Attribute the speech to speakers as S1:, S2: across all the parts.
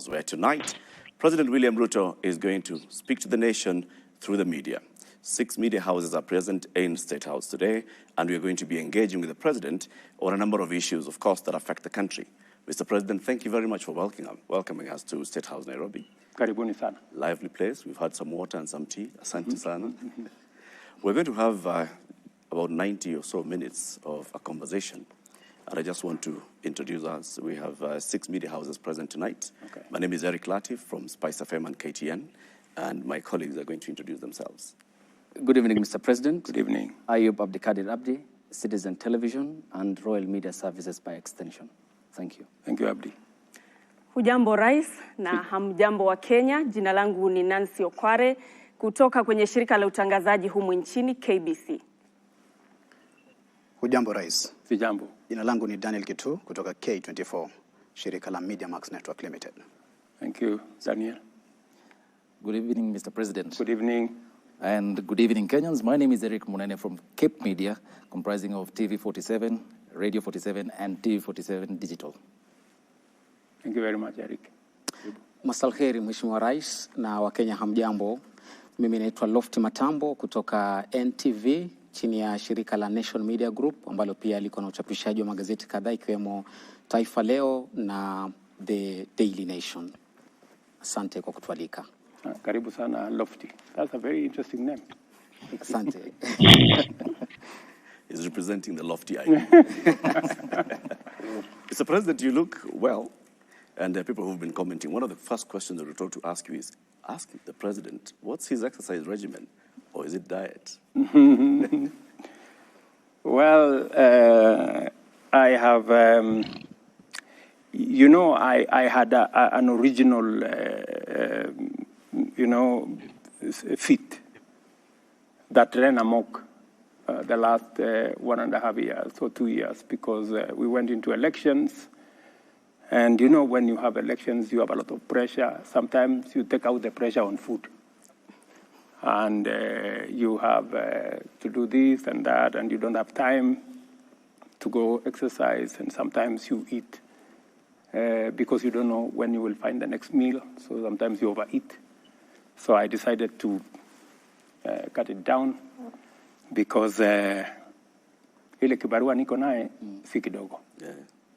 S1: House, where tonight President William Ruto is going to speak to the nation through the media. 6 media houses are present in State House today, and we are going to be engaging with the President on a number of issues, of course, that affect the country. Mr. President, thank you very much for welcoming us to State House, Nairobi.
S2: Karibuni sana.
S1: Lively place. We've had some water and some tea. Asante sana. We're going to have about 90 or so minutes of a conversation. And I just want to introduce us. We have 6 media houses present tonight. Okay. My name is Eric Latif from Spice FM and KTN, and my colleagues are going to introduce themselves.
S3: Good evening, Mr. President.
S2: Good evening.
S3: Ayub Abdikadir Abdi, Citizen Television and Royal Media Services by extension. Thank you.
S2: Thank you, Abdi.
S4: Hujambo Rais na hamjambo wa Kenya. Jina langu ni Nancy Okware kutoka kwenye shirika la utangazaji humu nchini KBC.
S5: Hujambo Rais.
S2: Sijambo.
S5: Jina langu ni Daniel Kitu kutoka K24, shirika la Media Max Network Limited.
S2: Thank you, Daniel.
S6: Good evening, Mr. President.
S2: Good evening.
S6: And good evening, Kenyans. My name is Eric Munene from Cape Media, comprising of TV47, Radio 47, and TV47 Digital.
S2: Thank you very much, Eric.
S7: Masalheri, Mheshimiwa Rais na Wakenya hamjambo. Mimi naitwa Lofty Matambo kutoka NTV chini ya shirika la Nation Media Group ambalo pia liko na uchapishaji wa magazeti kadhaa ikiwemo Taifa Leo na The Daily Nation. Asante kwa kutualika.
S2: Karibu sana Lofty. That's a very interesting name.
S7: Asante.
S1: He's representing the lofty idea. Mr. President, you look well, and there are people who've been commenting. One of the first questions that we're told to ask you is, ask the President, what's his exercise regimen, or is it diet?
S2: Well, I have, I had an original, fit that ran amok the last 1.5 years or 2 years because we went into elections. And, when you have elections, you have a lot of pressure. Sometimes you take out the pressure on food. And you have to do this and that, and you don't have time to go exercise. And sometimes you eat because you don't know when you will find the next meal. So sometimes you overeat. So I decided to cut it down because ile kibarua niko nae si kidogo.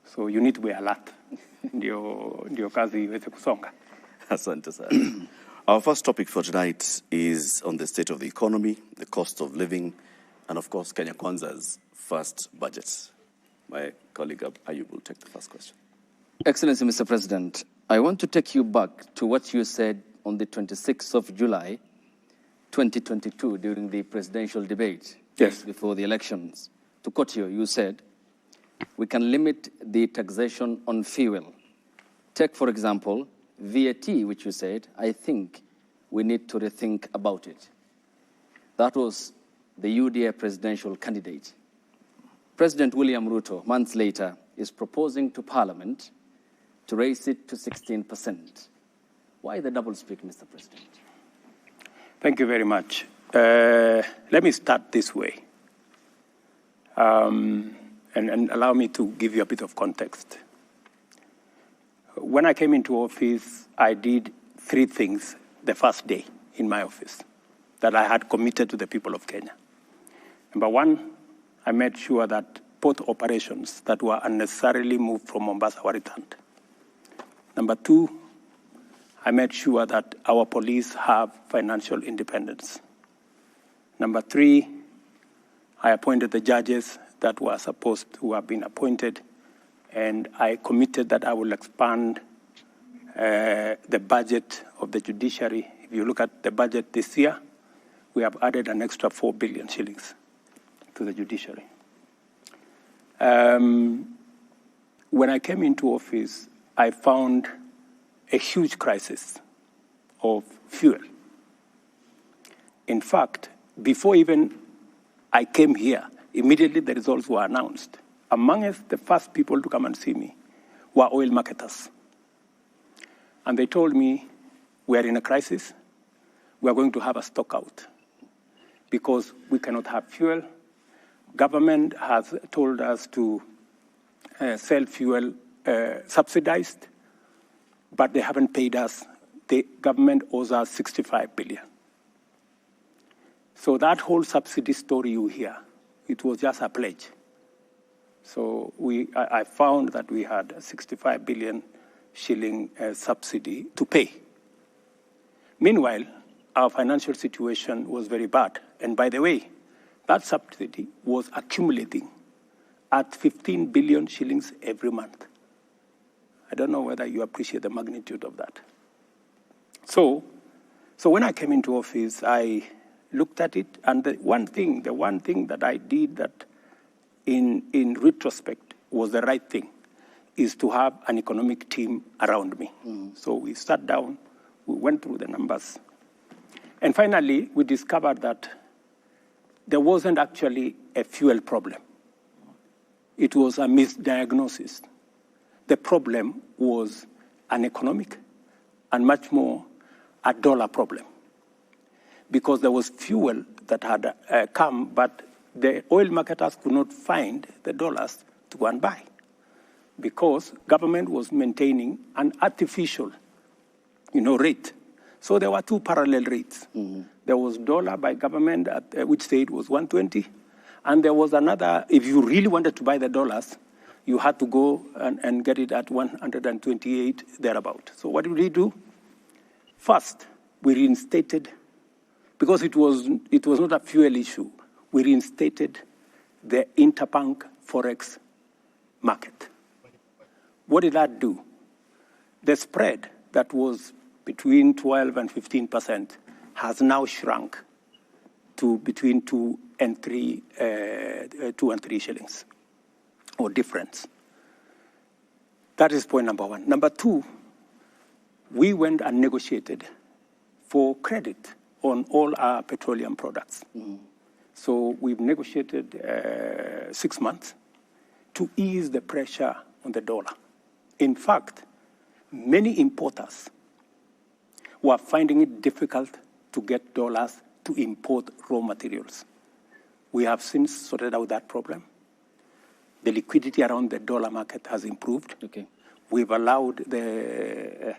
S2: So you need to be alert. Ndio kazi iweze kusonga.
S1: Asante sana. Our first topic for tonight is on the state of the economy, the cost of living, and of course Kenya Kwanza's first budget. My colleague Ayub will take the first question.
S3: Excellency, Mr. President, I want to take you back to what you said on the 26th of July, 2022, during the presidential debate.
S2: Yes.
S3: Before the elections. To quote you said, we can limit the taxation on fuel. Take, for example, VAT, which you said, I think we need to rethink about it. That was the UDA presidential candidate. President William Ruto, months later, is proposing to Parliament to raise it to 16%. Why the doublespeak, Mr. President?
S2: Thank you very much. Let me start this way. And allow me to give you a bit of context. When I came into office, I did 3 things the first day in my office that I had committed to the people of Kenya. Number 1, I made sure that both operations that were unnecessarily moved from Mombasa were returned. Number 2, I made sure that our police have financial independence. Number 3, I appointed the judges that were supposed to have been appointed, and I committed that I will expand the budget of the judiciary. If you look at the budget this year, we have added an extra 4 billion shillings to the judiciary. When I came into office, I found a huge crisis of fuel. In fact, before even I came here, immediately the results were announced. Amongst the first people to come and see me were oil marketers. And they told me, we are in a crisis. We are going to have a stock out because we cannot have fuel. Government has told us to sell fuel subsidized, but they haven't paid us. The government owes us 65 billion. So that whole subsidy story you hear, it was just a pledge. So I found that we had a 65 billion shilling subsidy to pay. Meanwhile, our financial situation was very bad. And by the way, that subsidy was accumulating at 15 billion shillings every month. I don't know whether you appreciate the magnitude of that. So when I came into office, I looked at it, and the one thing that I did that in retrospect was the right thing, is to have an economic team around me. So we sat down, we went through the numbers, and finally we discovered that there wasn't actually a fuel problem. It was a misdiagnosis. The problem was an economic and much more a dollar problem, because there was fuel that had come, but the oil marketers could not find the dollars to go and buy, because government was maintaining an artificial, rate. So there were two parallel rates. There was dollar by government, which said was 120, and there was another, if you really wanted to buy the dollars, you had to go and get it at 128, thereabout. So what did we do? First, we reinstated, because it was not a fuel issue, we reinstated the interbank forex market. What did that do? The spread that was between 12 and 15% has now shrunk to between 2 and 3 shillings, or difference. That is point number one. Number two, we went and negotiated for credit on all our petroleum products. So we've negotiated 6 months to ease the pressure on the dollar. In fact, many importers were finding it difficult to get dollars to import raw materials. We have since sorted out that problem. The liquidity around the dollar market has improved.
S3: Okay.
S2: We've allowed the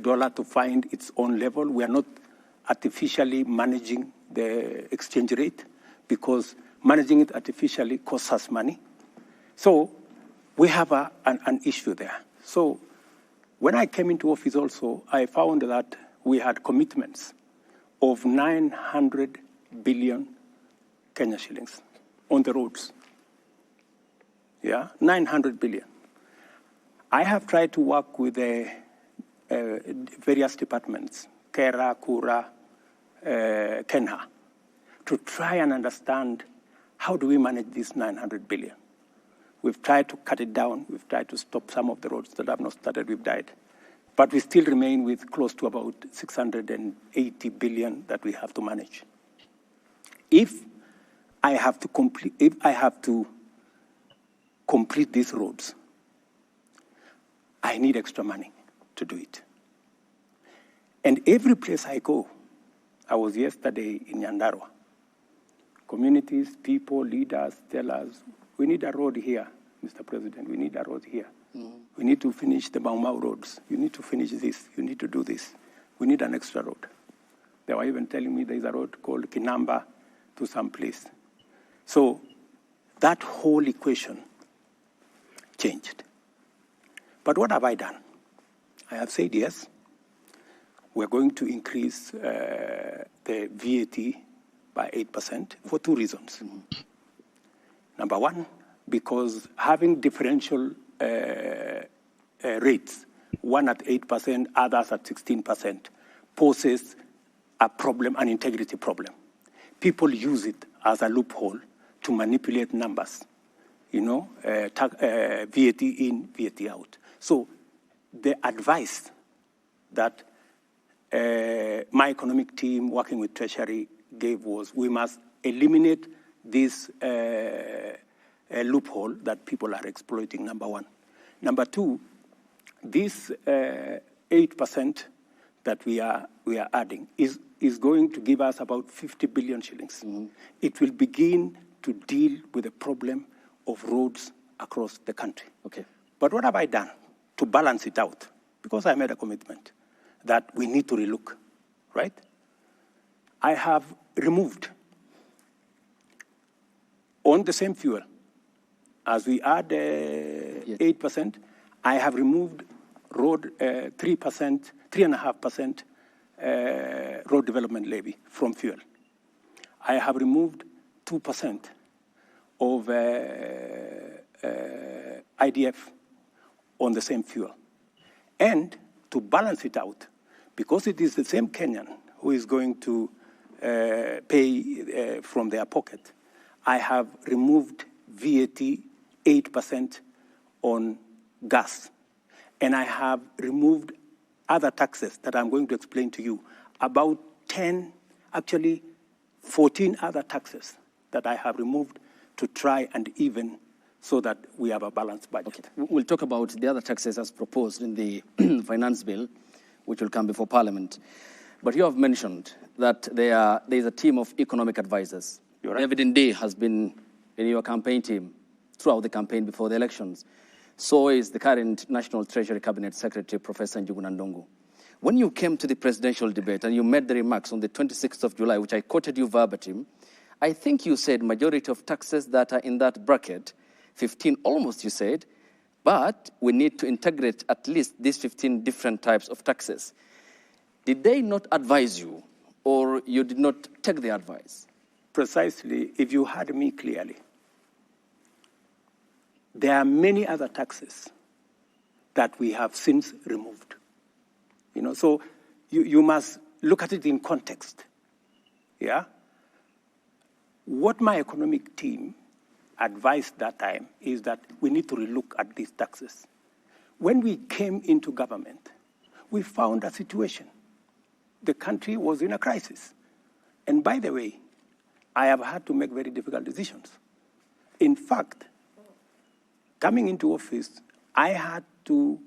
S2: dollar to find its own level. We are not artificially managing the exchange rate, because managing it artificially costs us money. So we have an issue there. So when I came into office also, I found that we had commitments of 900 billion Kenya shillings on the roads. 900 billion. I have tried to work with the various departments, Kera, Kura, Kenha, to try and understand how do we manage this 900 billion. We've tried to cut it down. We've tried to stop some of the roads that have not started. We've died. But we still remain with close to about 680 billion that we have to manage. If I have to complete these roads, I need extra money to do it. And every place I go, I was yesterday in Nyandarua. Communities, people, leaders tell us, we need a road here, Mr. President, we need a road here. We need to finish the Mau Mau roads. You need to finish this. You need to do this. We need an extra road. They were even telling me there's a road called Kinamba to some place. So that whole equation changed. But what have I done? I have said, yes, we're going to increase the VAT by 8% for two reasons. Number one, because having differential rates, one at 8%, others at 16%, poses a problem, an integrity problem. People use it as a loophole to manipulate numbers, VAT in, VAT out. So the advice that my economic team working with Treasury gave was we must eliminate this loophole that people are exploiting, number one. Number two, this 8% that we are adding is going to give us about 50 billion shillings. It will begin to deal with the problem of roads across the country.
S3: Okay.
S2: But what have I done to balance it out? because I made a commitment that we need to relook, right? I have removed on the same fuel, as we add 8%, I have removed road 3.5% road development levy from fuel. I have removed 2% of IDF on the same fuel. And to balance it out, because it is the same Kenyan who is going to pay from their pocket, I have removed VAT 8% on gas. And I have removed other taxes that I'm going to explain to you, about 10, actually 14 other taxes that I have removed to try and even so that we have a balanced budget.
S3: Okay. We'll talk about the other taxes as proposed in the finance bill, which will come before Parliament. But you have mentioned that there is a team of economic advisors.
S2: You're right.
S3: David Ndii has been in your campaign team throughout the campaign before the elections. So is the current National Treasury Cabinet Secretary, Professor Njuguna Ndung'u. When you came to the presidential debate and you made the remarks on the 26th of July, which I quoted you verbatim, I think you said majority of taxes that are in that bracket, 15 almost you said, but we need to integrate at least these 15 different types of taxes. Did they not advise you, or you did not take the advice?
S2: Precisely, if you heard me clearly, there are many other taxes that we have since removed. So you must look at it in context. Yeah? What my economic team advised that time is that we need to relook at these taxes. When we came into government, we found a situation. The country was in a crisis. And by the way, I have had to make very difficult decisions. In fact, coming into office, I had to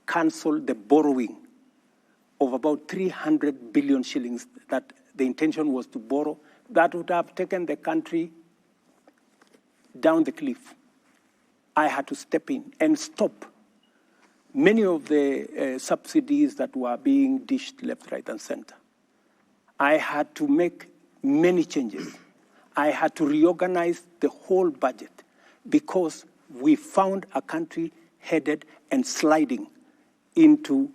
S2: cancel the borrowing of about 300 billion shillings that the intention was to borrow. That would have taken the country down the cliff. I had to step in and stop many of the subsidies that were being dished left, right, and center. I had to make many changes. I had to reorganize the whole budget because we found a country headed and sliding into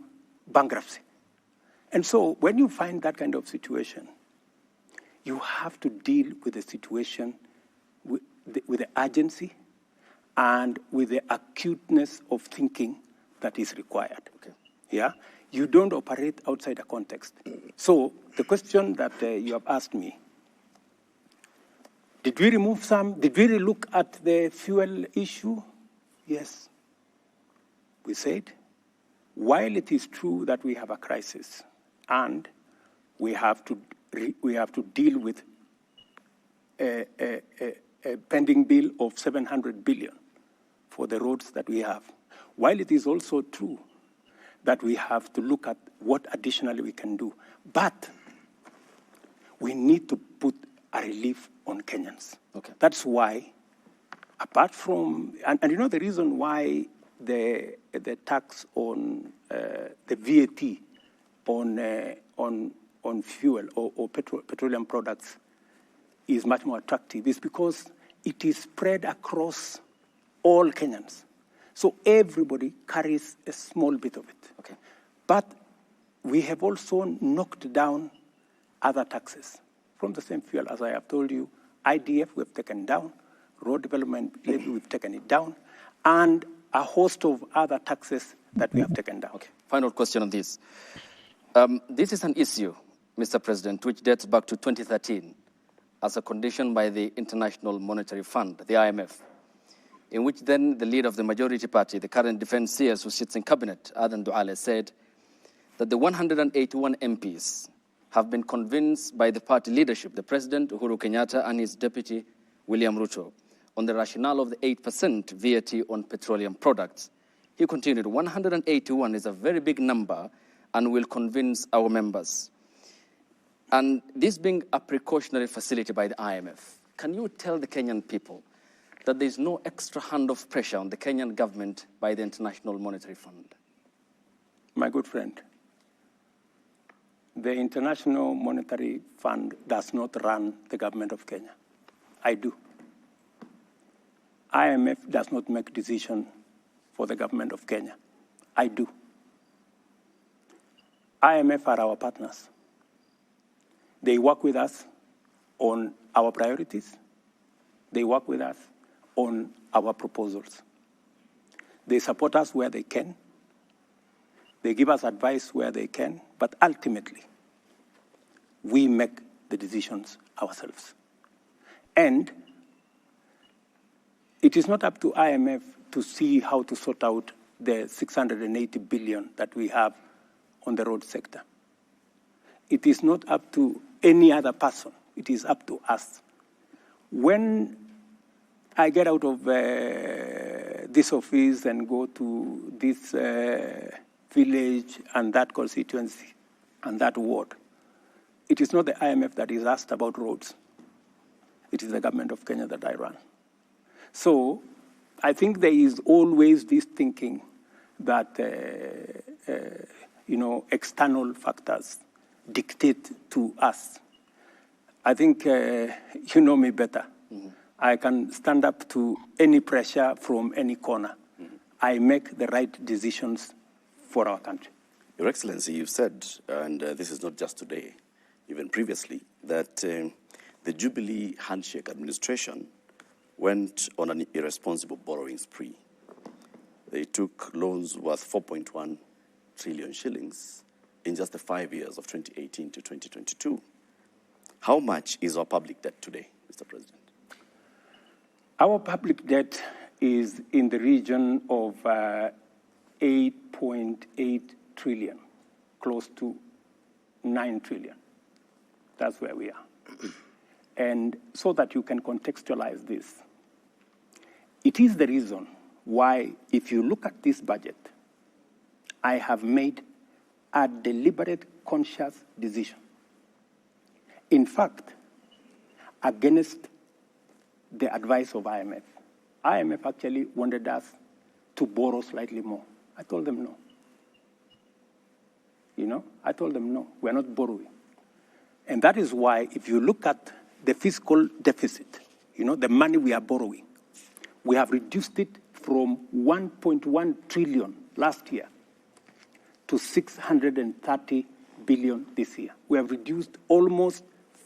S2: bankruptcy. And so when you find that kind of situation, you have to deal with the situation with the urgency and with the acuteness of thinking that is required. Okay. Yeah? You don't operate outside a context. So the question that you have asked me, did we remove some? Did we look at the fuel issue? Yes. We said, while it is true that we have a crisis and we have to deal with a pending bill of 700 billion for the roads that we have, while it is also true that we have to look at what additionally we can do, but we need to put a relief on Kenyans. Okay. That's why, apart from, and you know the reason why the tax on the VAT on fuel or petroleum products is much more attractive is because it is spread across all Kenyans. So everybody carries a small bit of it. Okay. But we have also knocked down other taxes from the same fuel. As I have told you, IDF we have taken down, road development levy we've taken it down, and a host of other taxes that we have taken down.
S3: Okay. Final question on this. This is an issue, Mr. President, which dates back to 2013 as a condition by the International Monetary Fund, the IMF, in which then the leader of the majority party, the current defense CS who sits in cabinet, Aden Duale, said that the 181 MPs have been convinced by the party leadership, the President Uhuru Kenyatta and his deputy William Ruto, on the rationale of the 8% VAT on petroleum products. He continued, 181 is a very big number and will convince our members. And this being a precautionary facility by the IMF, can you tell the Kenyan people that there's no extra hand of pressure on the Kenyan government by the International Monetary Fund?
S2: my good friend, the International Monetary Fund does not run the government of Kenya. I do. IMF does not make decisions for the government of Kenya. I do. IMF are our partners. They work with us on our priorities. They work with us on our proposals. They support us where they can. They give us advice where they can, but ultimately, we make the decisions ourselves. And it is not up to IMF to see how to sort out the 680 billion that we have on the road sector. It is not up to any other person. It is up to us. When I get out of this office and go to this village and that constituency and that ward, it is not the IMF that is asked about roads. It is the government of Kenya that I run. So I think there is always this thinking that external factors dictate to us. I think you know me better. Mm-hmm. I can stand up to any pressure from any corner. Mm-hmm. I make the right decisions for our country.
S1: Your Excellency, you've said, and this is not just today, even previously, that the Jubilee handshake administration went on an irresponsible borrowing spree. They took loans worth 4.1 trillion shillings in just the 5 years of 2018 to 2022. How much is our public debt today, Mr. President?
S2: Our public debt is in the region of 8.8 trillion, close to 9 trillion. That's where we are. And so that you can contextualize this, it is the reason why, if you look at this budget, I have made a deliberate, conscious decision. In fact, against the advice of IMF. IMF actually wanted us to borrow slightly more. I told them no. I told them no, we're not borrowing. And that is why, if you look at the fiscal deficit, the money we are borrowing, we have reduced it from 1.1 trillion last year to 630 billion this year. We have reduced almost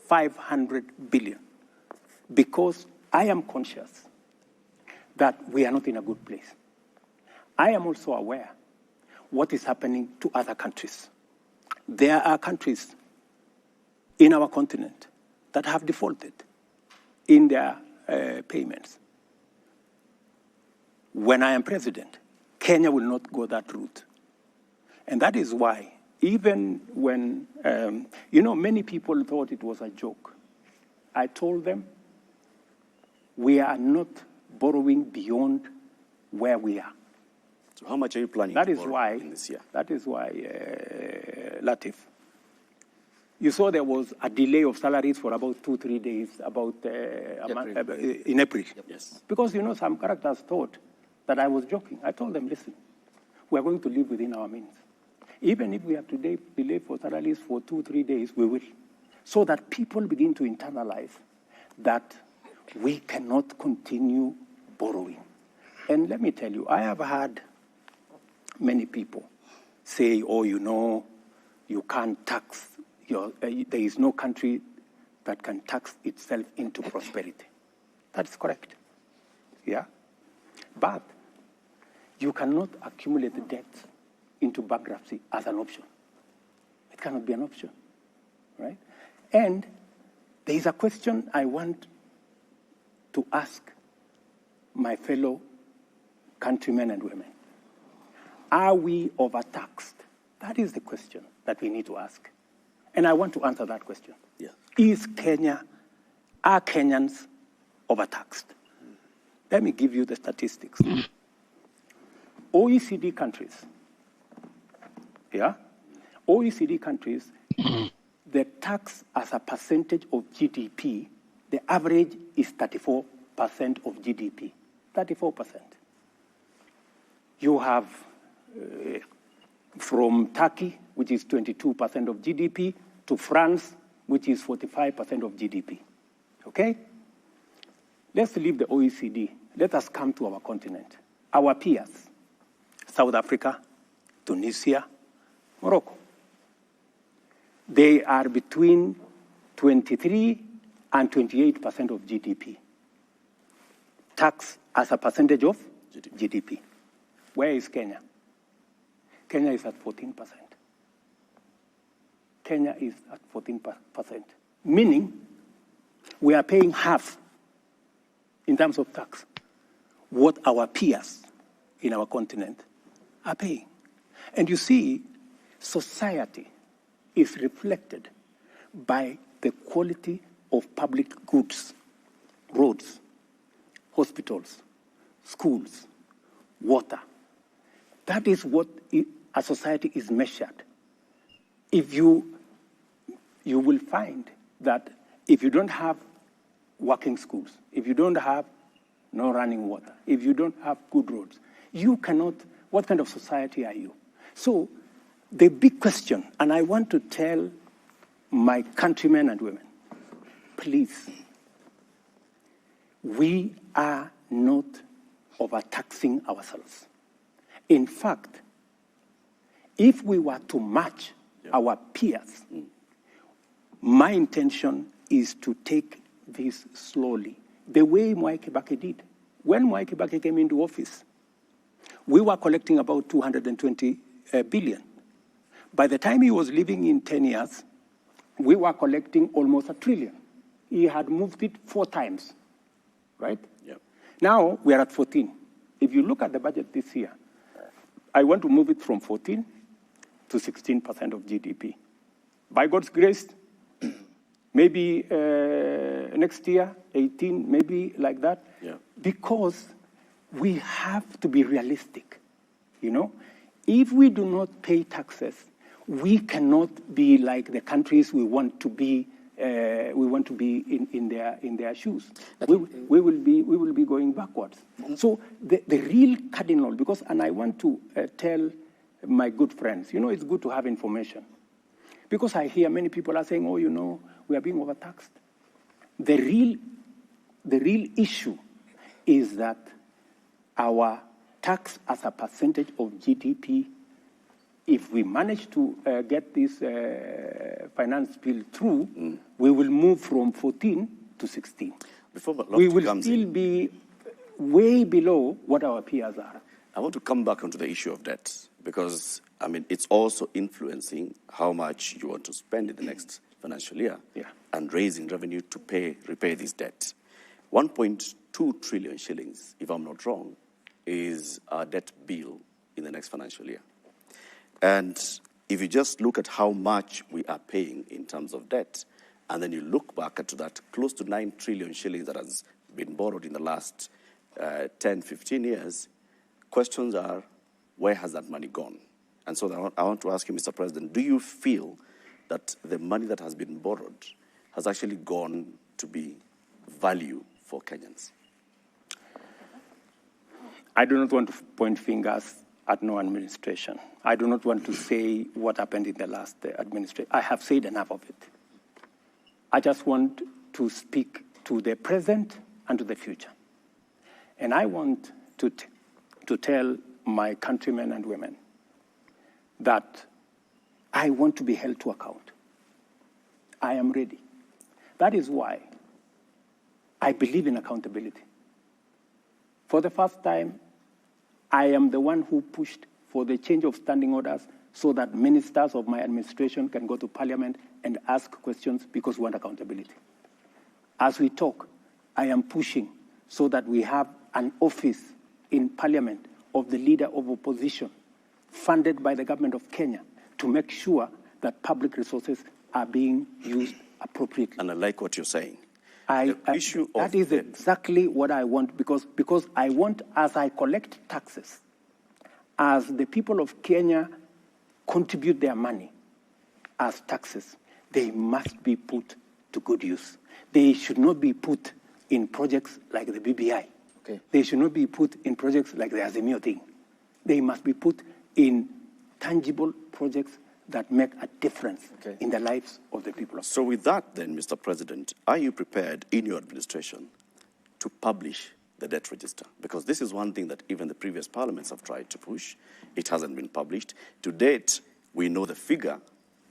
S2: 500 billion because I am conscious that we are not in a good place. I am also aware what is happening to other countries. There are countries in our continent that have defaulted in their payments. When I am president, Kenya will not go that route. And that is why, even when, many people thought it was a joke, I told them, we are not borrowing beyond where we are.
S1: So how much are you planning to borrow in this year?
S2: That is why, Latif, you saw there was a delay of salaries for about 2-3 days, in April.
S1: Yep. Yes.
S2: Because, some characters thought that I was joking. I told them, listen, we are going to live within our means. Even if we have to delay for salaries for 2-3 days, we will. So that people begin to internalize that we cannot continue borrowing. And let me tell you, I have had many people say, you can't tax. There is no country that can tax itself into prosperity. That's correct. Yeah? But you cannot accumulate debt into bankruptcy as an option. It cannot be an option, right? And there is a question I want to ask my fellow countrymen and women. Are we overtaxed? That is the question that we need to ask. And I want to answer that question.
S1: Yeah.
S2: Are Kenyans overtaxed? Let me give you the statistics. OECD countries, OECD countries, the tax as a percentage of GDP, the average is 34% of GDP, 34%. You have from Turkey, which is 22% of GDP, to France, which is 45% of GDP. Okay? Let's leave the OECD. Let us come to our continent. Our peers, South Africa, Tunisia, Morocco. They are between 23 and 28% of GDP. Tax as a percentage of GDP. Where is Kenya? Kenya is at 14%. Kenya is at 14%, meaning we are paying half in terms of tax what our peers in our continent are paying. And you see, society is reflected by the quality of public goods, roads, hospitals, schools, water. That is what a society is measured. If you will find that if you don't have working schools, if you don't have no running water, if you don't have good roads, you cannot, what kind of society are you? So the big question, and I want to tell my countrymen and women, please, we are not overtaxing ourselves. In fact, if we were to match our peers, my intention is to take this slowly, the way Mwai Kibaki did. When Mwai Kibaki came into office, we were collecting about 220 billion. By the time he was leaving in 10 years, we were collecting almost 1 trillion. He had moved it 4 times, right?
S1: Yep.
S2: Now we are at 14. If you look at the budget this year, I want to move it from 14 to 16% of GDP. By God's grace, maybe next year, 18, maybe like that, because we have to be realistic, you know? If we do not pay taxes, we cannot be like the countries we want to be. We want to be in their shoes. We will be going backwards. So the real cardinal, because, and I want to tell my good friends, you know, it's good to have information. Because I hear many people are saying, oh, you know, we are being overtaxed. The real issue is that our tax as a percentage of GDP, if we manage to get this finance bill through, we will move from 14 to 16. We will still be way below what our peers are.
S1: I want to come back onto the issue of debt because, I mean, it's also influencing how much you want to spend in the next financial year and raising revenue to repay this debt. 1.2 trillion shillings, if I'm not wrong, is our debt bill in the next financial year. And if you just look at how much we are paying in terms of debt, and then you look back at that close to 9 trillion shillings that has been borrowed in the last 10, 15 years, questions are, where has that money gone? And so I want to ask you, Mr. President, do you feel that the money that has been borrowed has actually gone to be value for Kenyans?
S2: I do not want to point fingers at no administration. I do not want to say what happened in the last administration. I have said enough of it. I just want to speak to the present and to the future. And I want to tell my countrymen and women that I want to be held to account. I am ready. That is why I believe in accountability. For the first time, I am the one who pushed for the change of standing orders so that ministers of my administration can go to Parliament and ask questions because we want accountability. As we talk, I am pushing so that we have an office in Parliament of the Leader of Opposition funded by the government of Kenya to make sure that public resources are being used appropriately.
S1: And I like what you're saying.
S2: That is exactly what I want, because I want, as I collect taxes, as the people of Kenya contribute their money as taxes, they must be put to good use. They should not be put in projects like the BBI. Okay. They should not be put in projects like the Azimio thing. They must be put in tangible projects that make a difference in the lives of the people.
S1: So with that then, Mr. President, are you prepared in your administration to publish the debt register? Because this is one thing that even the previous parliaments have tried to push. It hasn't been published. To date, we know the figure,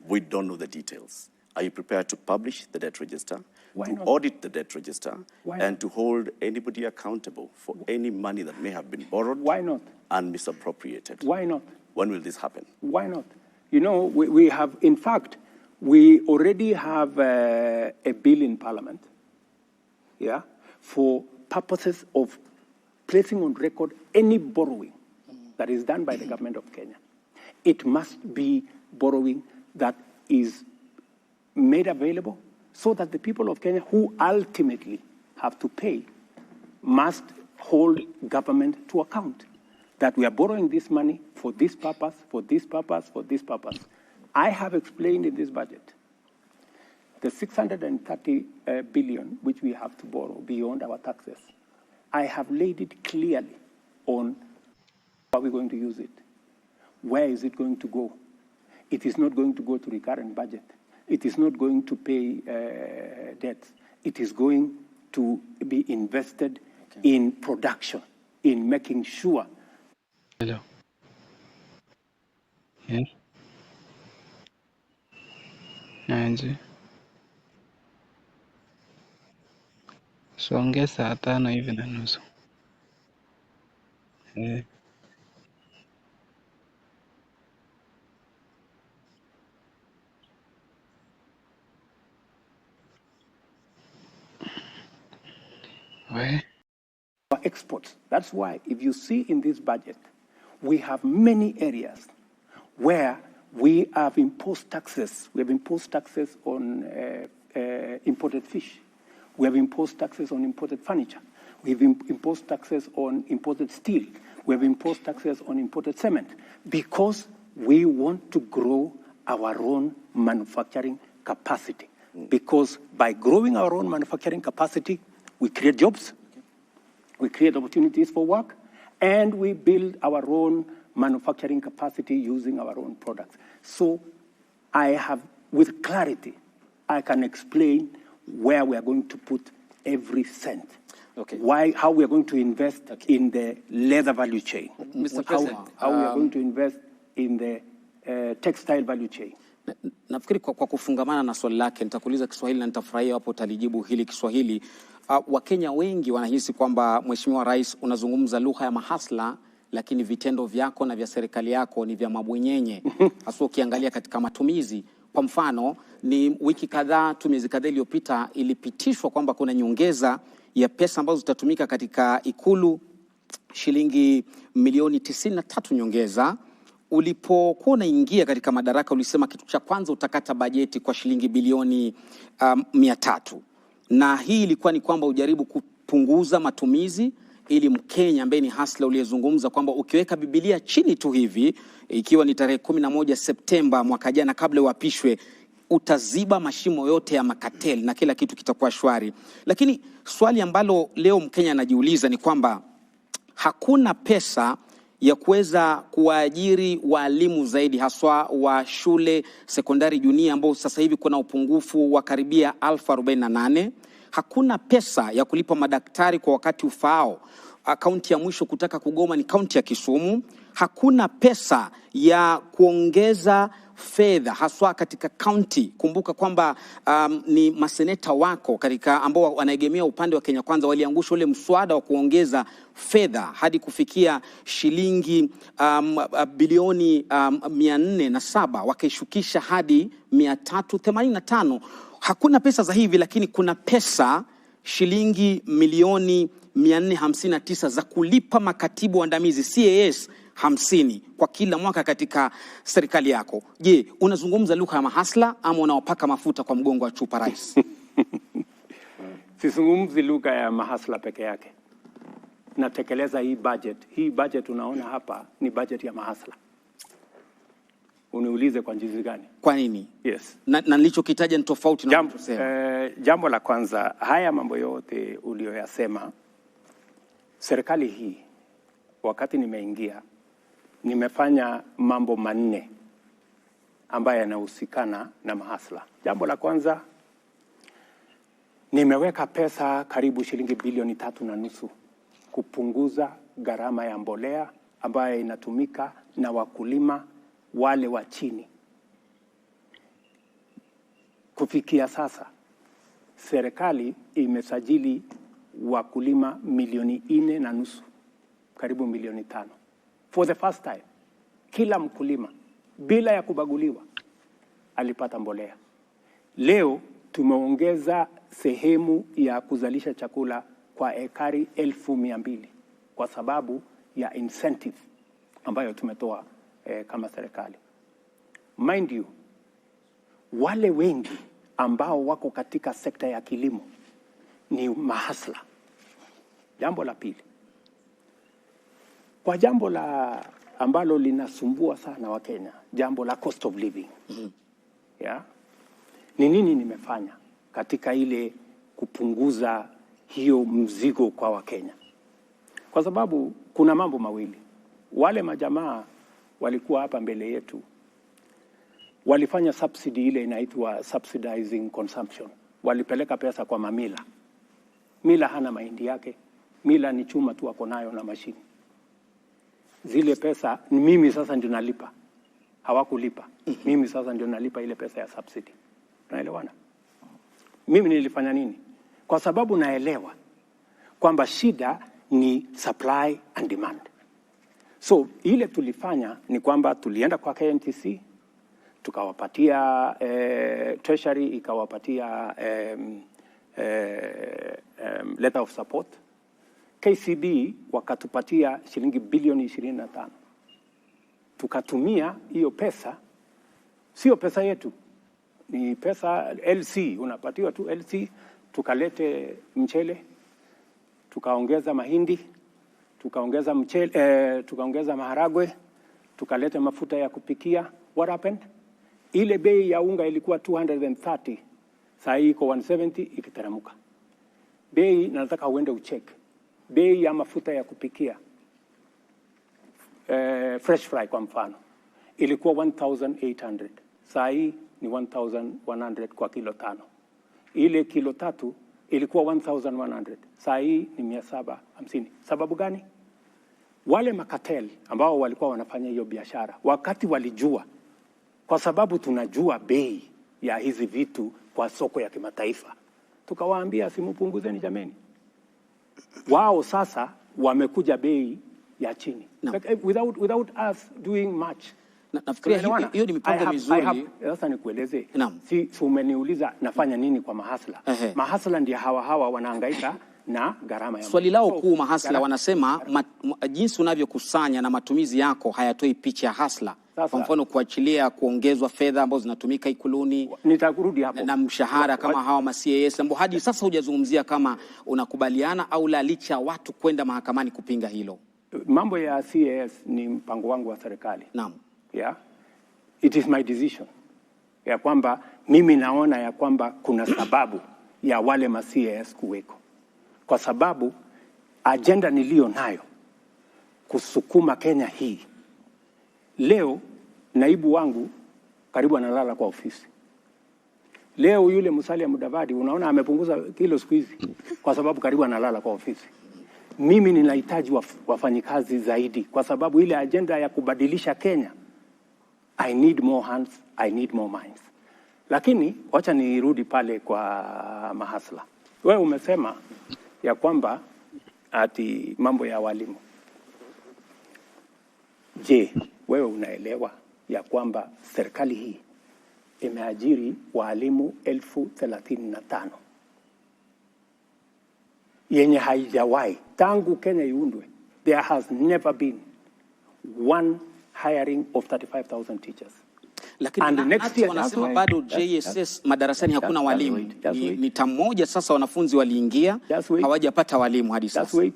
S1: we don't know the details. Are you prepared to publish the debt register, audit the debt register, and to hold anybody accountable for any money that may have been borrowed and misappropriated?
S2: Why not?
S1: When will this happen?
S2: Why not? You know, we have, in fact, we already have a bill in Parliament, for purposes of placing on record any borrowing that is done by the government of Kenya. It must be borrowing that is made available so that the people of Kenya who ultimately have to pay must hold government to account, that we are borrowing this money for this purpose, for this purpose, for this purpose. I have explained in this budget the 630 billion which we have to borrow beyond our taxes. I have laid it clearly on how we're going to use it. Where is it going to go? It is not going to go to recurrent budget. It is not going to pay debts. It is going to be invested in production, in making sure.
S8: Hello. Yes. Anzi. Songe saa 5 hivi na nusu.
S2: Our exports. That's why, if you see in this budget, we have many areas where we have imposed taxes. We have imposed taxes on imported fish. We have imposed taxes on imported furniture. We have imposed taxes on imported steel. We have imposed taxes on imported cement because we want to grow our own manufacturing capacity. Because by growing our own manufacturing capacity, we create jobs, we create opportunities for work, and we build our own manufacturing capacity using our own products. So I have, with clarity, I can explain where we are going to put every cent. How we are going to invest in the leather value chain.
S7: Mr. President,
S2: how we are going to invest in the textile value chain.
S7: Nafikiri kwa kufungamana na swali lake nitakuuliza Kiswahili na nitafurahia hapo utalijibu hili Kiswahili. Wakenya wengi wanahisi kwamba Mheshimiwa Rais unazungumza lugha ya mahasla, lakini vitendo vyako na vya serikali yako ni vya mabwenyenye. Hasa ukiangalia katika matumizi. Kwa mfano, ni wiki kadhaa tu, miezi kadhaa iliyopita ilipitishwa kwamba kuna nyongeza ya pesa ambazo zitatumika katika Ikulu, shilingi milioni 93 nyongeza. Ulipokuwa unaingia katika madaraka ulisema kitu cha kwanza utakata bajeti kwa shilingi bilioni 300. Na hii ilikuwa ni kwamba ujaribu kupunguza matumizi ili Mkenya ambaye ni hasla uliyezungumza kwamba ukiweka Biblia chini tu hivi, ikiwa ni tarehe 11 Septemba mwaka jana kabla uapishwe, utaziba mashimo yote ya makateli na kila kitu kitakuwa shwari. Lakini swali ambalo leo Mkenya anajiuliza ni kwamba hakuna pesa ya kuweza kuwaajiri walimu zaidi, haswa wa shule sekondari junior ambao sasa hivi kuna upungufu wa karibia 1048. Hakuna pesa ya kulipa madaktari kwa wakati ufaao. Kaunti ya mwisho kutaka kugoma ni kaunti ya Kisumu. Hakuna pesa ya kuongeza fedha haswa katika kaunti. Kumbuka kwamba ni maseneta wako katika ambao wanaegemea upande wa Kenya Kwanza waliangusha ule mswada wa kuongeza fedha hadi kufikia shilingi bilioni 407, wakaishukisha hadi 385. Hakuna pesa za hivi, lakini kuna pesa shilingi milioni 459 za kulipa makatibu waandamizi CAS 50 kwa kila mwaka katika serikali yako. Je, unazungumza lugha ya mahasla ama unawapaka mafuta kwa mgongo wa chupa Rais?
S2: Sizungumzi lugha ya mahasla peke yake. Natekeleza hii budget. Hii budget unaona hapa ni budget ya mahasla. Uniulize kwa jinsi gani?
S7: Kwa nini?
S2: Yes.
S7: Na nilichokitaja ni tofauti na unachosema.
S2: Jambo la kwanza, haya mambo yote uliyoyasema, serikali hii wakati nimeingia nimefanya mambo manne ambayo yanahusikana na mahasla. Jambo la kwanza, nimeweka pesa karibu shilingi bilioni 3.5 kupunguza gharama ya mbolea ambayo inatumika na wakulima wale wa chini. Kufikia sasa, serikali imesajili wakulima milioni 4.5, karibu milioni 5. For the first time, kila mkulima bila ya kubaguliwa alipata mbolea. Leo tumeongeza sehemu ya kuzalisha chakula kwa ekari 1,200 kwa sababu ya incentive ambayo tumetoa kama serikali. Mind you, wale wengi ambao wako katika sekta ya kilimo ni mahasla. Jambo la pili, kwa jambo la ambalo linasumbua sana wa Kenya, jambo la cost of living. Yeah. Ni nini nimefanya katika ile kupunguza hiyo mzigo kwa Wakenya? Kwa sababu kuna mambo mawili. Wale majamaa walikuwa hapa mbele yetu, walifanya subsidy ile inaitwa subsidizing consumption. Walipeleka pesa kwa mamila. Mila hana mahindi yake. Mila ni chuma tu ako nayo na mashini. Zile pesa mimi sasa ndio nalipa. Hawakulipa. Mimi sasa ndio nalipa ile pesa ya subsidy. Unaelewana? Mimi nilifanya nini? Kwa sababu naelewa kwamba shida ni supply and demand. So ile tulifanya ni kwamba tulienda kwa KNTC, tukawapatia treasury ikawapatia letter of support. KCB wakatupatia shilingi bilioni 25. Tukatumia hiyo pesa, sio pesa yetu, ni pesa LC, unapatiwa tu LC. Tukalete mchele, tukaongeza mahindi, tukaongeza mchele, tukaongeza maharagwe, tukalete mafuta ya kupikia. What happened? Ile bei ya unga ilikuwa 230, sasa hii iko 170, ikiteremka. Bei, nataka uende ucheck. Bei ya mafuta ya kupikia, fresh fry kwa mfano, ilikuwa 1,800. Sasa hii ni 1,100 kwa kilo 5. Ile kilo 3 ilikuwa 1,100. Sasa hii ni 750. Sababu gani? Wale makatel ambao walikuwa wanafanya hiyo biashara, wakati walijua, kwa sababu tunajua bei ya hizi vitu kwa soko ya kimataifa, tukawaambia simpunguzeni jameni. Wao sasa wamekuja bei ya chini. No. Without us doing much.
S7: Nafikiria hiyo ni mipango mizuri.
S2: Sasa nikueleze. Si umeniuliza nafanya nini kwa mahasla. Mahasla ndio hawa wanahangaika na gharama ya
S7: swali lao kuu mahasla wanasema jinsi unavyokusanya na matumizi yako hayatoi picha ya hasla. Kwa mfano kuachilia kuongezwa fedha ambazo zinatumika ikuluni,
S2: nitakurudi hapo, na
S7: mshahara kama hawa ma CAS ambao hadi sasa hujazungumzia kama unakubaliana au la, licha watu kwenda mahakamani kupinga hilo.
S2: Mambo ya CAS ni mpango wangu wa serikali.
S7: Naam.
S2: Yeah. It is my decision. Ya kwamba mimi naona ya kwamba kuna sababu ya wale ma CAS kuweko. Kwa sababu agenda nilio nayo kusukuma Kenya hii. Leo naibu wangu karibu analala kwa ofisi. Leo yule Musalia Mudavadi unaona amepunguza kilo siku hizi kwa sababu karibu analala kwa ofisi. Mimi ninahitaji wafanyikazi zaidi kwa sababu ile agenda ya kubadilisha Kenya, I need more hands, I need more minds. Lakini wacha nirudi pale kwa mahasla. Wewe umesema ya kwamba ati mambo ya walimu. Je, wewe unaelewa ya kwamba serikali hii imeajiri walimu 35,000 yenye haijawahi tangu Kenya iundwe? There has never been one hiring of 35,000 teachers.
S7: Lakini next year wanasema bado JSS madarasani hakuna walimu. Ni tamoja sasa wanafunzi waliingia hawajapata walimu hadi sasa.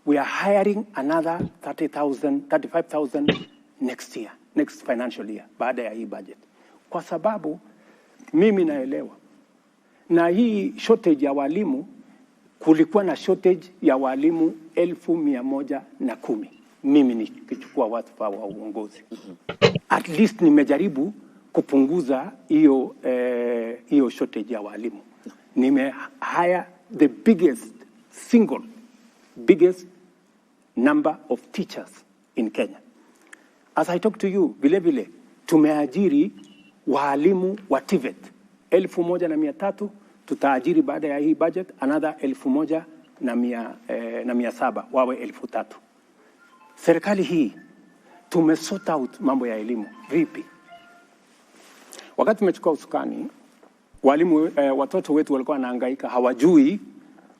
S2: We are hiring another 35,000 next year, next financial year, baada ya hii budget. Kwa sababu mimi naelewa na hii shortage ya walimu, kulikuwa na shortage ya walimu 1,110 mimi nikichukua wadhifa wa uongozi. At least nimejaribu kupunguza hiyo shortage ya walimu. Hire the biggest number of teachers in Kenya. As I talk to you, vile tumeajiri walimu wa TVET 1,300, tutaajiri baada ya hii budget another 1,700 wawe 3,000. Serikali hii tumesort out mambo ya elimu vipi? Wakati tumechukua usukani, walimu watoto wetu walikuwa wanahangaika, hawajui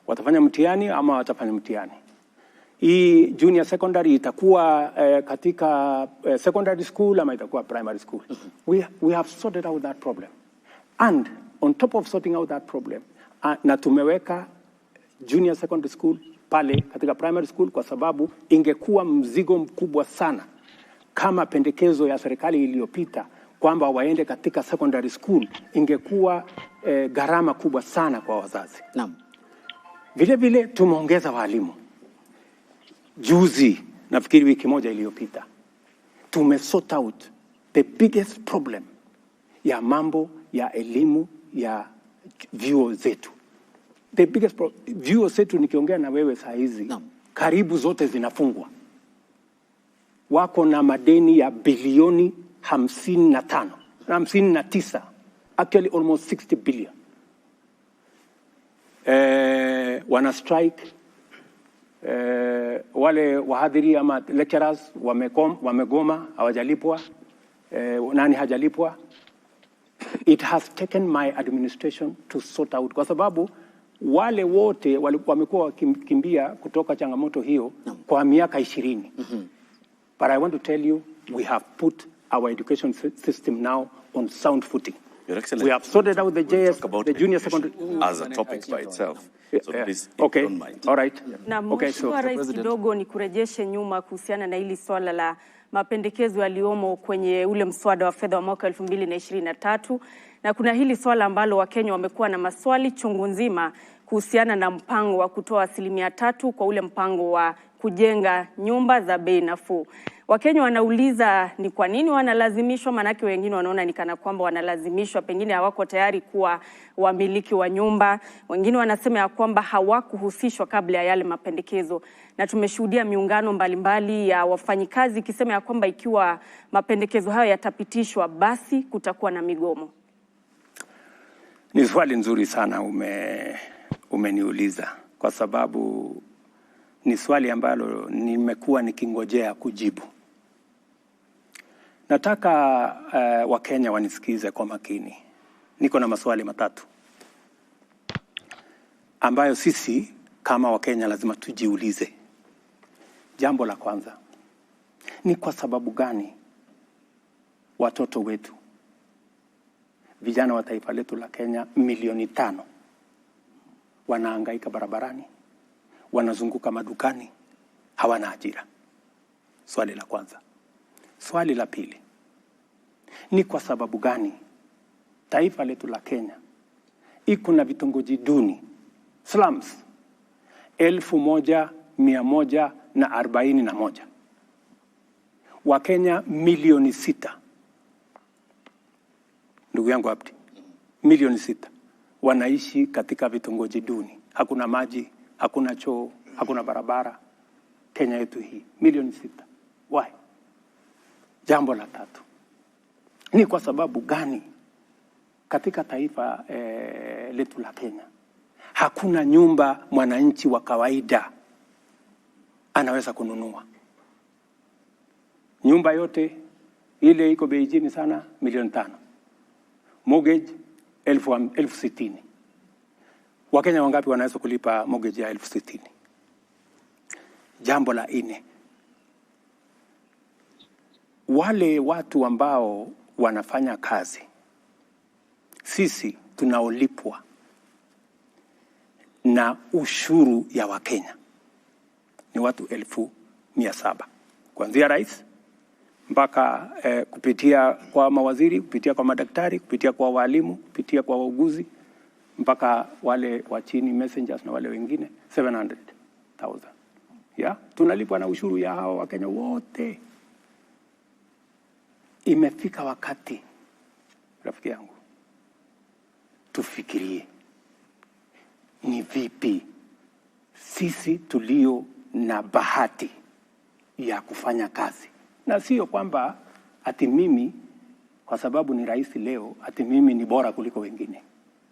S2: watafanya mtihani ama watafanya mtihani. Hii junior secondary itakuwa katika secondary school ama itakuwa primary school. We have sorted out that problem. And on top of sorting out that problem, na tumeweka junior secondary school pale katika primary school kwa sababu ingekuwa mzigo mkubwa sana kama pendekezo ya serikali iliyopita kwamba waende katika secondary school, ingekuwa gharama kubwa sana kwa wazazi.
S7: Naam.
S2: Vile tumeongeza walimu. Juzi, nafikiri wiki moja iliyopita, tumesort out the biggest problem ya mambo ya elimu ya vyuo zetu. The biggest vyuo zetu, nikiongea na wewe saa hizi, karibu zote zinafungwa. Wako na madeni ya bilioni 59, actually almost 60 billion. Wana strike. Wale wahadhiri ama lecturers wamegoma, hawajalipwa. Nani hajalipwa? It has taken my administration to sort out, kwa sababu wale wote wamekuwa wakimbia kutoka changamoto hiyo kwa miaka 20. But I want to tell you, we have put our education system now on sound footing. We have sorted out the JS, the junior secondary
S1: as a topic by itself. So please,
S2: okay,
S1: don't mind.
S2: all right.
S4: Na Mheshimiwa Rais, kidogo ni kurejeshe nyuma kuhusiana na hili swala la mapendekezo yaliomo kwenye ule mswada wa fedha wa mwaka 2023, na kuna hili swala ambalo Wakenya wamekuwa na maswali chungu nzima kuhusiana na mpango wa kutoa 3% kwa ule mpango wa kujenga nyumba za bei nafuu. Wakenya wanauliza ni kwa nini wanalazimishwa, manake wengine wanaona ni kana kwamba wanalazimishwa, pengine hawako tayari kuwa wamiliki wa nyumba. Wengine wanasema ya kwamba hawakuhusishwa kabla ya yale mapendekezo. Na tumeshuhudia miungano mbalimbali ya wafanyikazi ikisema ya kwamba ikiwa mapendekezo hayo yatapitishwa basi kutakuwa na migomo.
S2: Ni swali nzuri sana umeniuliza, kwa sababu ni swali ambalo nimekuwa nikingojea kujibu. Nataka Wakenya wanisikize kwa makini. Niko na maswali matatu ambayo sisi kama Wakenya lazima tujiulize. Jambo la kwanza, ni kwa sababu gani watoto wetu, vijana wa taifa letu la Kenya milioni 5 wanahangaika barabarani, wanazunguka madukani, hawana ajira? Swali la kwanza. Swali la pili, ni kwa sababu gani taifa letu la Kenya iko na vitongoji duni, slums, 1141, Wakenya milioni 6, ndugu yangu Abdi, milioni 6 wanaishi katika vitongoji duni. Hakuna maji, hakuna choo, hakuna barabara. Kenya yetu hii milioni 6. Why? Jambo la tatu, ni kwa sababu gani katika taifa letu la Kenya hakuna nyumba mwananchi wa kawaida anaweza kununua? Nyumba yote ile iko bei chini sana, milioni 5. Mortgage 60,000. Wakenya wangapi wanaweza kulipa mortgage ya 60,000? Jambo la 4, wale watu ambao wanafanya kazi, sisi tunaolipwa na ushuru ya Wakenya ni watu 1,700, kuanzia rais mpaka kupitia kwa mawaziri, kupitia kwa madaktari, kupitia kwa walimu, kupitia kwa wauguzi, mpaka wale wa chini messengers na wale wengine 700,000. tunalipwa na ushuru ya hao Wakenya wote. Imefika wakati, rafiki yangu, tufikirie ni vipi sisi tulio na bahati ya kufanya kazi, na sio kwamba ati mimi kwa sababu ni rais leo ati mimi ni bora kuliko wengine,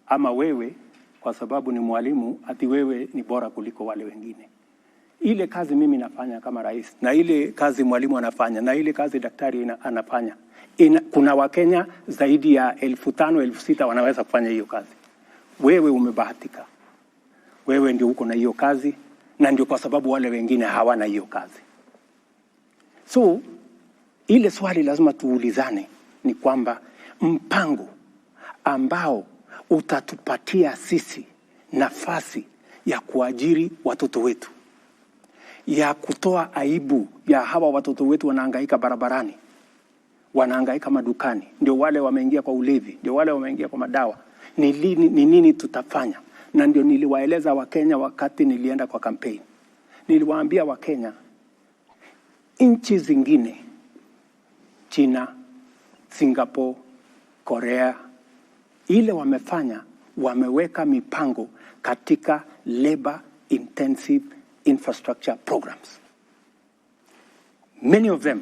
S2: ama wewe kwa sababu ni mwalimu ati wewe ni bora kuliko wale wengine. Ile kazi mimi nafanya kama rais, na ile kazi mwalimu anafanya, na ile kazi daktari anafanya, kuna Wakenya zaidi ya 5,000 6,000 wanaweza kufanya hiyo kazi. Wewe umebahatika, wewe ndio uko na hiyo kazi, na ndio kwa sababu wale wengine hawana hiyo kazi. So ile swali lazima tuulizane ni kwamba mpango ambao utatupatia sisi nafasi ya kuajiri watoto wetu, ya kutoa aibu ya hawa watoto wetu wanahangaika barabarani, wanahangaika madukani, ndio wale wameingia kwa ulevi, ndio wale wameingia kwa madawa, ni nini tutafanya? Na ndio niliwaeleza Wakenya wakati nilienda kwa campaign. Niliwaambia Wakenya, nchi zingine, China, Singapore, Korea, ile wamefanya, wameweka mipango katika labor intensive infrastructure programs. Many of them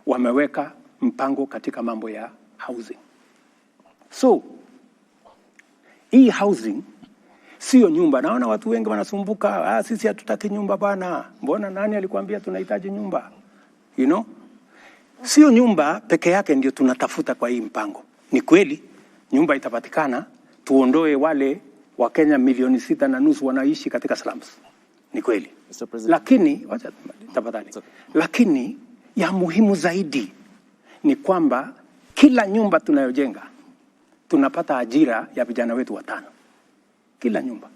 S2: wameweka mpango katika mambo ya housing. So hii housing sio nyumba. Naona watu wengi wanasumbuka, sisi hatutaki nyumba bana. Mbona nani alikuambia tunahitaji nyumba? You know? Sio nyumba peke yake ndio tunatafuta kwa hii mpango. Ni kweli nyumba itapatikana, tuondoe wale Wakenya 6.5 wanaishi katika slums. Ni kweli. Lakini wacha tafadhali. Lakini ya muhimu zaidi ni kwamba kila nyumba tunayojenga tunapata ajira ya vijana wetu 5. Kila nyumba.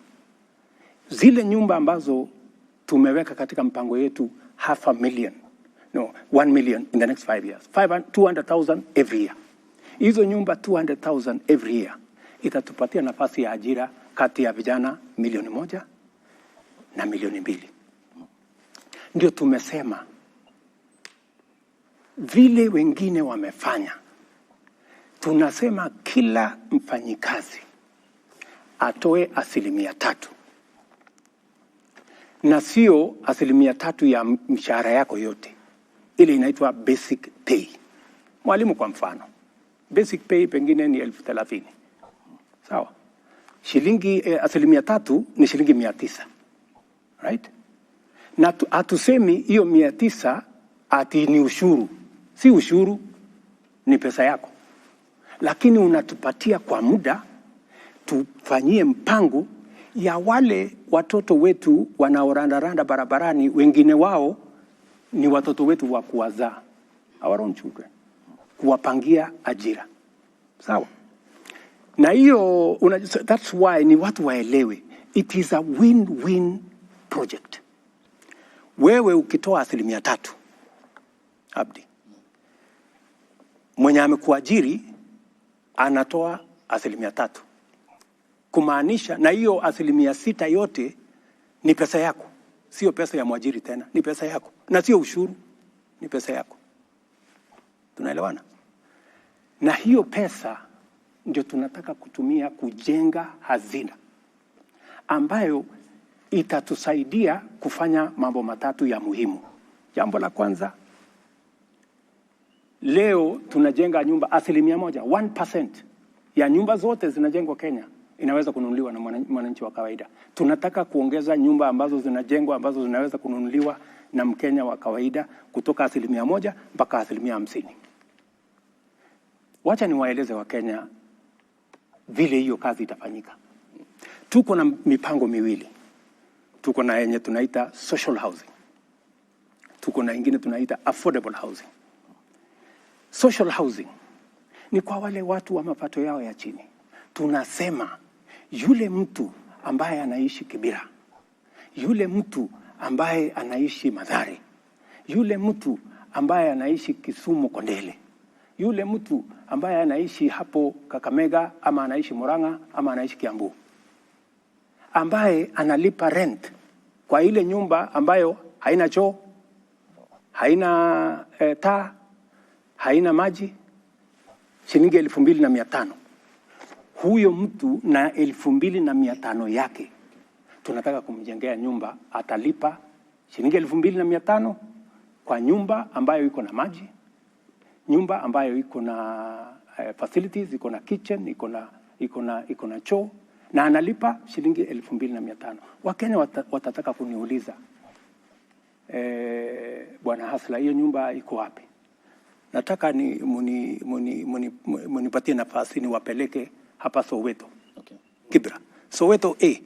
S2: Zile nyumba ambazo tumeweka katika mpango yetu 1 million in the next 5 years. 200,000 every year. Hizo nyumba 200,000 every year itatupatia nafasi ya ajira kati ya vijana 1,000,000 na 2,000,000. Ndio tumesema vile wengine wamefanya, tunasema kila mfanyikazi atoe 3%. Na sio 3% ya mshahara yako yote. Ile inaitwa basic pay. Mwalimu kwa mfano, basic pay pengine ni 30,000. Sawa? Shilingi 3% ni shilingi 900. Right? Na hatusemi hiyo 900 ati ni ushuru. Si ushuru, ni pesa yako. Lakini unatupatia kwa muda tufanyie mpango ya wale watoto wetu wanaorandaranda barabarani, wengine wao ni watoto wetu wa kuwazaa, our own children, kuwapangia ajira. Sawa? Na hiyo that's why ni watu waelewe, it is a win-win project. Wewe ukitoa 3%, Abdi, mwenye amekuajiri anatoa 3%. Kumaanisha na hiyo 6% yote ni pesa yako. Sio pesa ya mwajiri tena, ni pesa yako. Na sio ushuru, ni pesa yako. Tunaelewana? Na hiyo pesa ndio tunataka kutumia kujenga hazina ambayo itatusaidia kufanya mambo 3 ya muhimu. Jambo la kwanza, leo tunajenga nyumba 1%, 1% ya nyumba zote zinajengwa Kenya inaweza kununuliwa na mwananchi wa kawaida. Tunataka kuongeza nyumba ambazo zinajengwa ambazo zinaweza kununuliwa na Mkenya wa kawaida kutoka 1% mpaka 50%. Wacha niwaeleze wa Kenya vile hiyo kazi itafanyika. Tuko na mipango miwili. Tuko na yenye tunaita social housing. Tuko na ingine tunaita affordable housing. Social housing ni kwa wale watu wa mapato yao ya chini. Tunasema yule mtu ambaye anaishi Kibera, yule mtu ambaye anaishi Mathare, yule mtu ambaye anaishi Kisumu Kondele, yule mtu ambaye anaishi hapo Kakamega ama anaishi Murang'a ama anaishi Kiambu, ambaye analipa rent kwa ile nyumba ambayo haina choo, haina taa, haina maji, shilingi 2,500. Huyo mtu na 2,500 yake tunataka kumjengea nyumba, atalipa shilingi 2,500 kwa nyumba ambayo iko na maji, nyumba ambayo iko na facilities, iko na kitchen, iko na choo, na analipa shilingi 2,500. Wakenya watataka kuniuliza, Bwana Hasla, hiyo nyumba iko wapi? Nataka munipatie nafasi niwapeleke hapa Soweto.
S3: Okay.
S2: Kibra. Soweto A.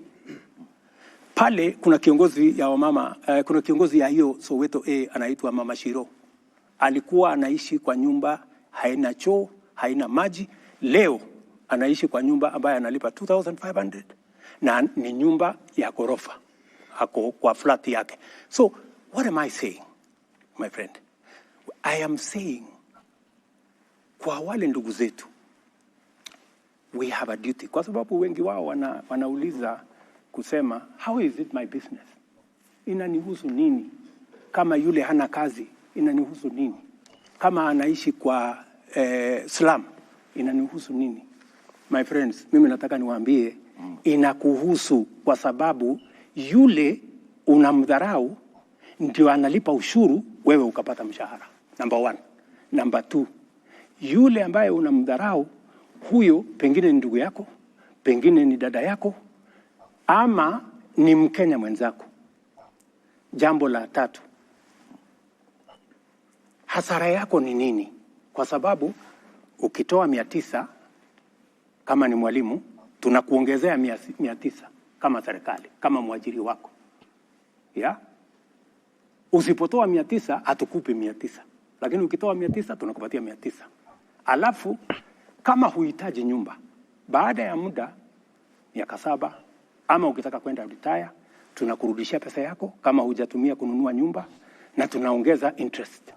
S2: Pale kuna kiongozi ya wamama, kuna kiongozi ya hiyo Soweto A anaitwa Mama Shiro. Alikuwa anaishi kwa nyumba haina choo, haina maji. Leo anaishi kwa nyumba ambayo analipa 2,500 na ni nyumba ya ghorofa. Hako kwa flat yake. So, what am I saying, my friend? I am saying, kwa wale ndugu zetu, we have a duty. Kwa sababu wengi wao wanauliza kusema, how is it my business? Inanihusu nini? Kama yule hana kazi, inanihusu nini? Kama anaishi kwa slum, inanihusu nini? My friends, mimi nataka niwaambie, inakuhusu kwa sababu yule unamdharau ndio analipa ushuru, wewe ukapata mshahara. Number 1. Number 2, yule ambaye unamdharau, huyo pengine ni ndugu yako, pengine ni dada yako, ama ni Mkenya mwenzako. Jambo la 3, hasara yako ni nini? Kwa sababu ukitoa 900 kama ni mwalimu, tunakuongezea 900 kama serikali, kama mwajiri wako. Ya? Usipotoa 900, hatukupi 900. Lakini ukitoa 900, tunakupatia 900. Alafu, kama huhitaji nyumba, baada ya muda, miaka 7, ama ukitaka kwenda retire, tunakurudishia pesa yako, kama hujatumia kununua nyumba, na tunaongeza interest.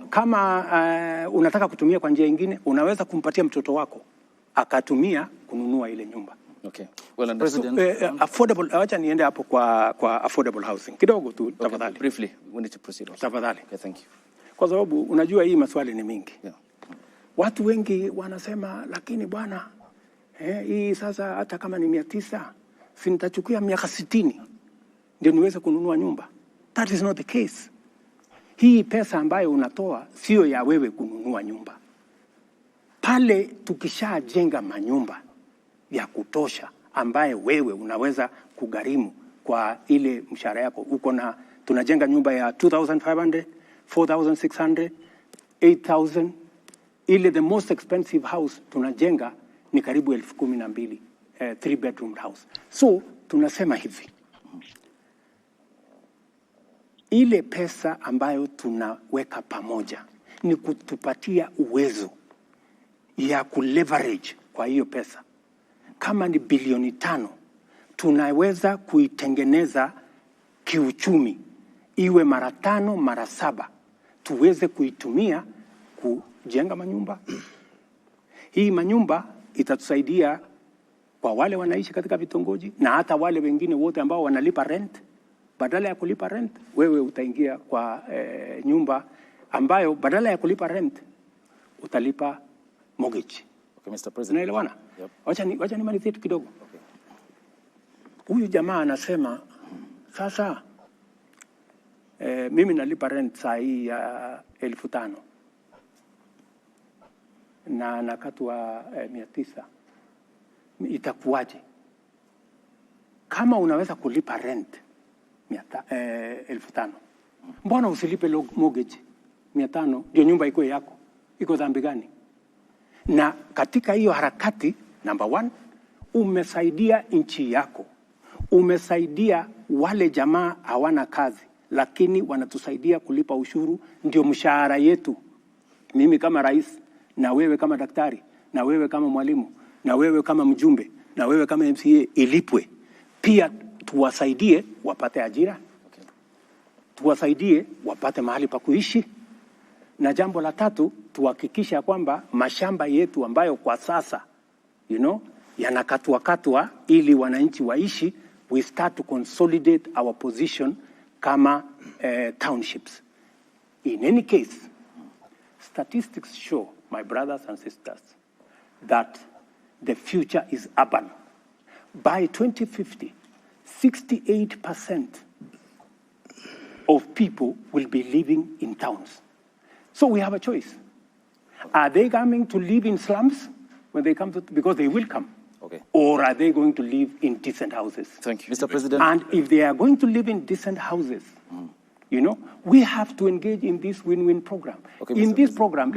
S2: Kama unataka kutumia kwa njia nyingine, unaweza kumpatia mtoto wako, akatumia kununua ile nyumba.
S3: Okay. Well, and President,
S2: affordable, wacha niende hapo kwa affordable housing. Kidogo tu, tafadhali.
S3: Okay, briefly, we need to proceed also.
S2: Tafadhali.
S3: Okay, thank you.
S2: Kwa sababu, unajua hii maswali ni mingi.
S3: Yeah.
S2: Watu wengi wanasema, lakini bwana, hii sasa hata kama ni 900, si nitachukia miaka 60, ndio niweze kununua nyumba. That is not the case. Hii pesa ambayo unatoa, sio ya wewe kununua nyumba. Pale tukishajenga manyumba ya kutosha ambaye wewe unaweza kugharimu kwa ile mshahara yako. Tunajenga nyumba ya 2,500, 4,600, 8,000. Ile the most expensive house tunajenga ni karibu 12,000, 3-bedroom house. So, tunasema hivi. Ile pesa ambayo tunaweka pamoja ni kutupatia uwezo ya kuleverage kwa hiyo pesa. Kama ni bilioni 5, tunaweza kuitengeneza kiuchumi iwe mara 5, mara 7, tuweze kuitumia kujenga manyumba. Hii manyumba itatusaidia kwa wale wanaishi katika vitongoji na hata wale wengine wote ambao wanalipa rent. Badala ya kulipa rent, wewe utaingia kwa nyumba ambayo badala ya kulipa rent, utalipa mortgage.
S6: Okay, Mr. President.
S2: Unaelewana? Yep. Wacha nimalizie tu kidogo.
S6: Okay.
S2: Huyu jamaa anasema, sasa mimi nalipa rent saa hii ya 5,000 na nakatwa 900. Itakuwaje? Kama unaweza kulipa rent 5,000, mbona usilipe mortgage 500 ndio nyumba iko yako? Iko dhambi gani? Na katika hiyo harakati, number 1, umesaidia nchi yako. Umesaidia wale jamaa hawana kazi, lakini wanatusaidia kulipa ushuru, ndio mshahara yetu. Mimi kama rais, na wewe kama daktari, na wewe kama mwalimu, na wewe kama mjumbe, na wewe kama MCA, ilipwe. Pia tuwasaidie wapate ajira.
S3: Okay.
S2: Tuwasaidie wapate mahali pa kuishi. Na jambo la 3, tuhakikisha kwamba mashamba yetu ambayo kwa sasa, yanakatwa ili wananchi waishi, we start to consolidate our position kama townships. In any case, statistics show, my brothers and sisters, that the future is urban. By 2050, 68% of people will be living in towns. So we have a choice. Are they coming to live in slums when they come to, because they will come?
S6: Okay.
S2: Or are they going to live in decent houses?
S6: Thank you, Mr. President.
S2: And if they are going to live in decent houses, you know, we have to engage in this win-win program.
S6: Okay,
S2: in
S6: Mr.
S2: this program,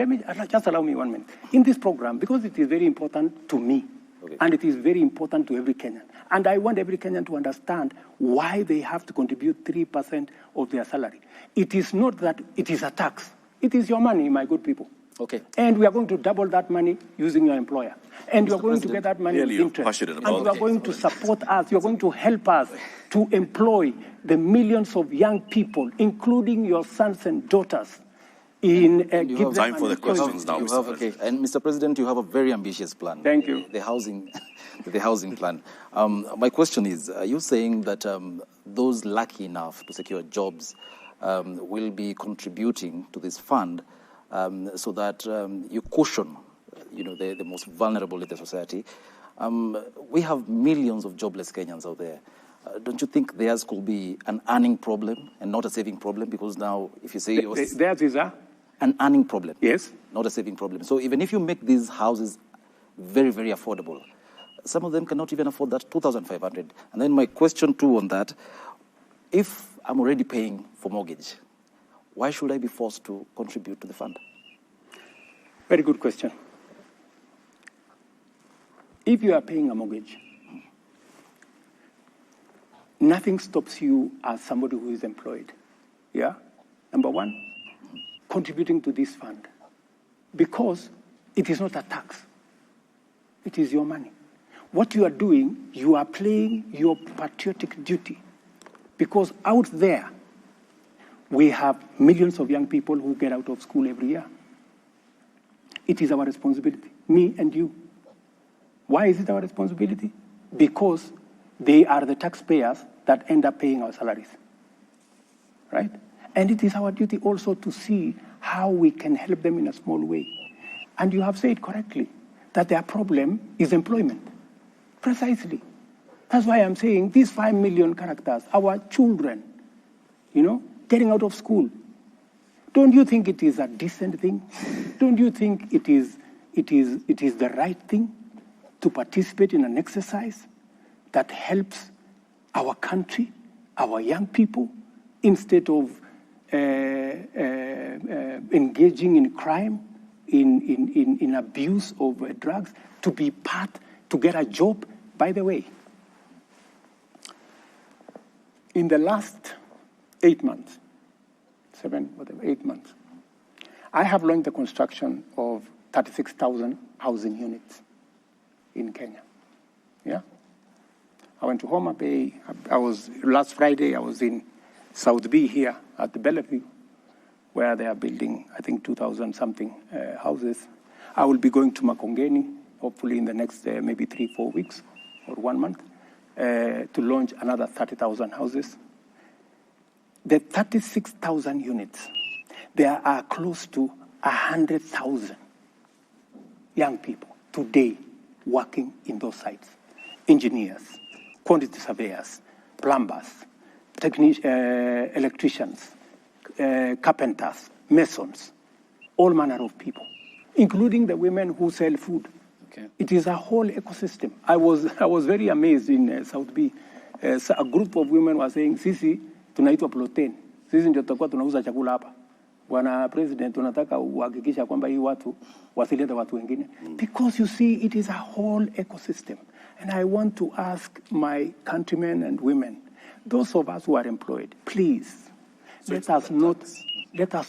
S2: just allow me 1 minute. In this program, because it is very important to me,
S6: okay,
S2: and it is very important to every Kenyan, and I want every Kenyan to understand why they have to contribute 3% of their salary. It is not that it is a tax. It is your money, my good people.
S6: Okay.
S2: And we are going to double that money using your employer. And you are going to get that money with interest. And you are going to support us. You are going to help us to employ the millions of young people, including your sons and daughters, in give
S1: time for the questions now, Mr.
S6: Okay. And Mr. President, you have a very ambitious plan.
S2: Thank you.
S6: The housing plan. My question is, are you saying that those lucky enough to secure jobs will be contributing to this fund so that you cushion, the most vulnerable in the society? We have millions of jobless Kenyans out there. Don't you think theirs could be an earning problem and not a saving problem? Because now, if you say
S2: theirs is
S6: an earning problem,
S2: yes,
S6: not a saving problem. So even if you make these houses very, very affordable, some of them cannot even afford that 2,500. And then my question too on that: if I'm already paying for mortgage, why should I be forced to contribute to the fund?
S2: Very good question. If you are paying a mortgage, nothing stops you as somebody who is employed. Yeah? Number one, contributing to this fund, because it is not a tax. It is your money. What you are doing, you are playing your patriotic duty, because out there, we have millions of young people who get out of school every year. It is our responsibility, me and you. Why is it our responsibility? Because they are the taxpayers that end up paying our salaries, right? And it is our duty also to see how we can help them in a small way. And you have said correctly that their problem is employment. Precisely. That's why I'm saying these 5 million characters, our children, getting out of school. Don't you think it is a decent thing? Don't you think it is the right thing to participate in an exercise that helps our country, our young people, instead of engaging in crime, in abuse of drugs, to be part, to get a job? By the way, in the last 8 months, 8 months, I have launched the construction of 36,000 housing units in Kenya. Yeah? I went to Homa Bay. Last Friday, I was in South B here at the Bellevue, where they are building, I think, 2,000-something houses. I will be going to Makongeni, hopefully in the next maybe 3-4 weeks or 1 month, to launch another 30,000 houses. The 36,000 units, there are close to 100,000 young people today working in those sites. Engineers, quantity surveyors, plumbers, electricians, carpenters, masons, all manner of people, including the women who sell food. Okay. It is a whole ecosystem. I was very amazed in South B. A group of women were saying, sisi tunaitwa protein. Sisi ndio tutakuwa tunauza chakula hapa. Bwana President, tunataka uhakikisha kwamba hii watu wasilete watu wengine. Because you see, it is a whole ecosystem. And I want to ask my countrymen and women, those of us who are employed, please, let us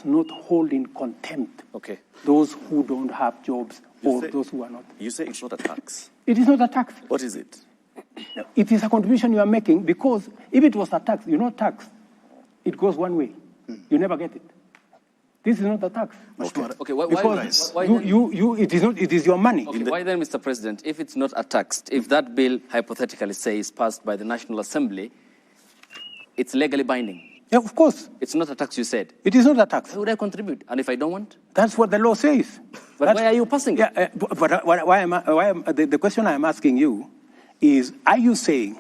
S2: not hold in contempt those who don't have jobs or those who are not.
S1: You say it's not a tax.
S2: It is not a tax.
S1: What is it?
S2: It is a contribution you are making, because if it was a tax, tax, it goes one way. You never get it. This is not a tax.
S3: Okay, why
S2: it is your money.
S3: Okay, why then, Mr. President, if it's not a tax, if that bill hypothetically say is passed by the National Assembly, it's legally binding?
S2: Yeah, of course.
S3: It's not a tax, you said.
S2: It is not a tax.
S3: Why would I contribute? And if I don't want?
S2: That's what the law says.
S3: But why are you passing it?
S2: Yeah, the question I'm asking you is, are you saying,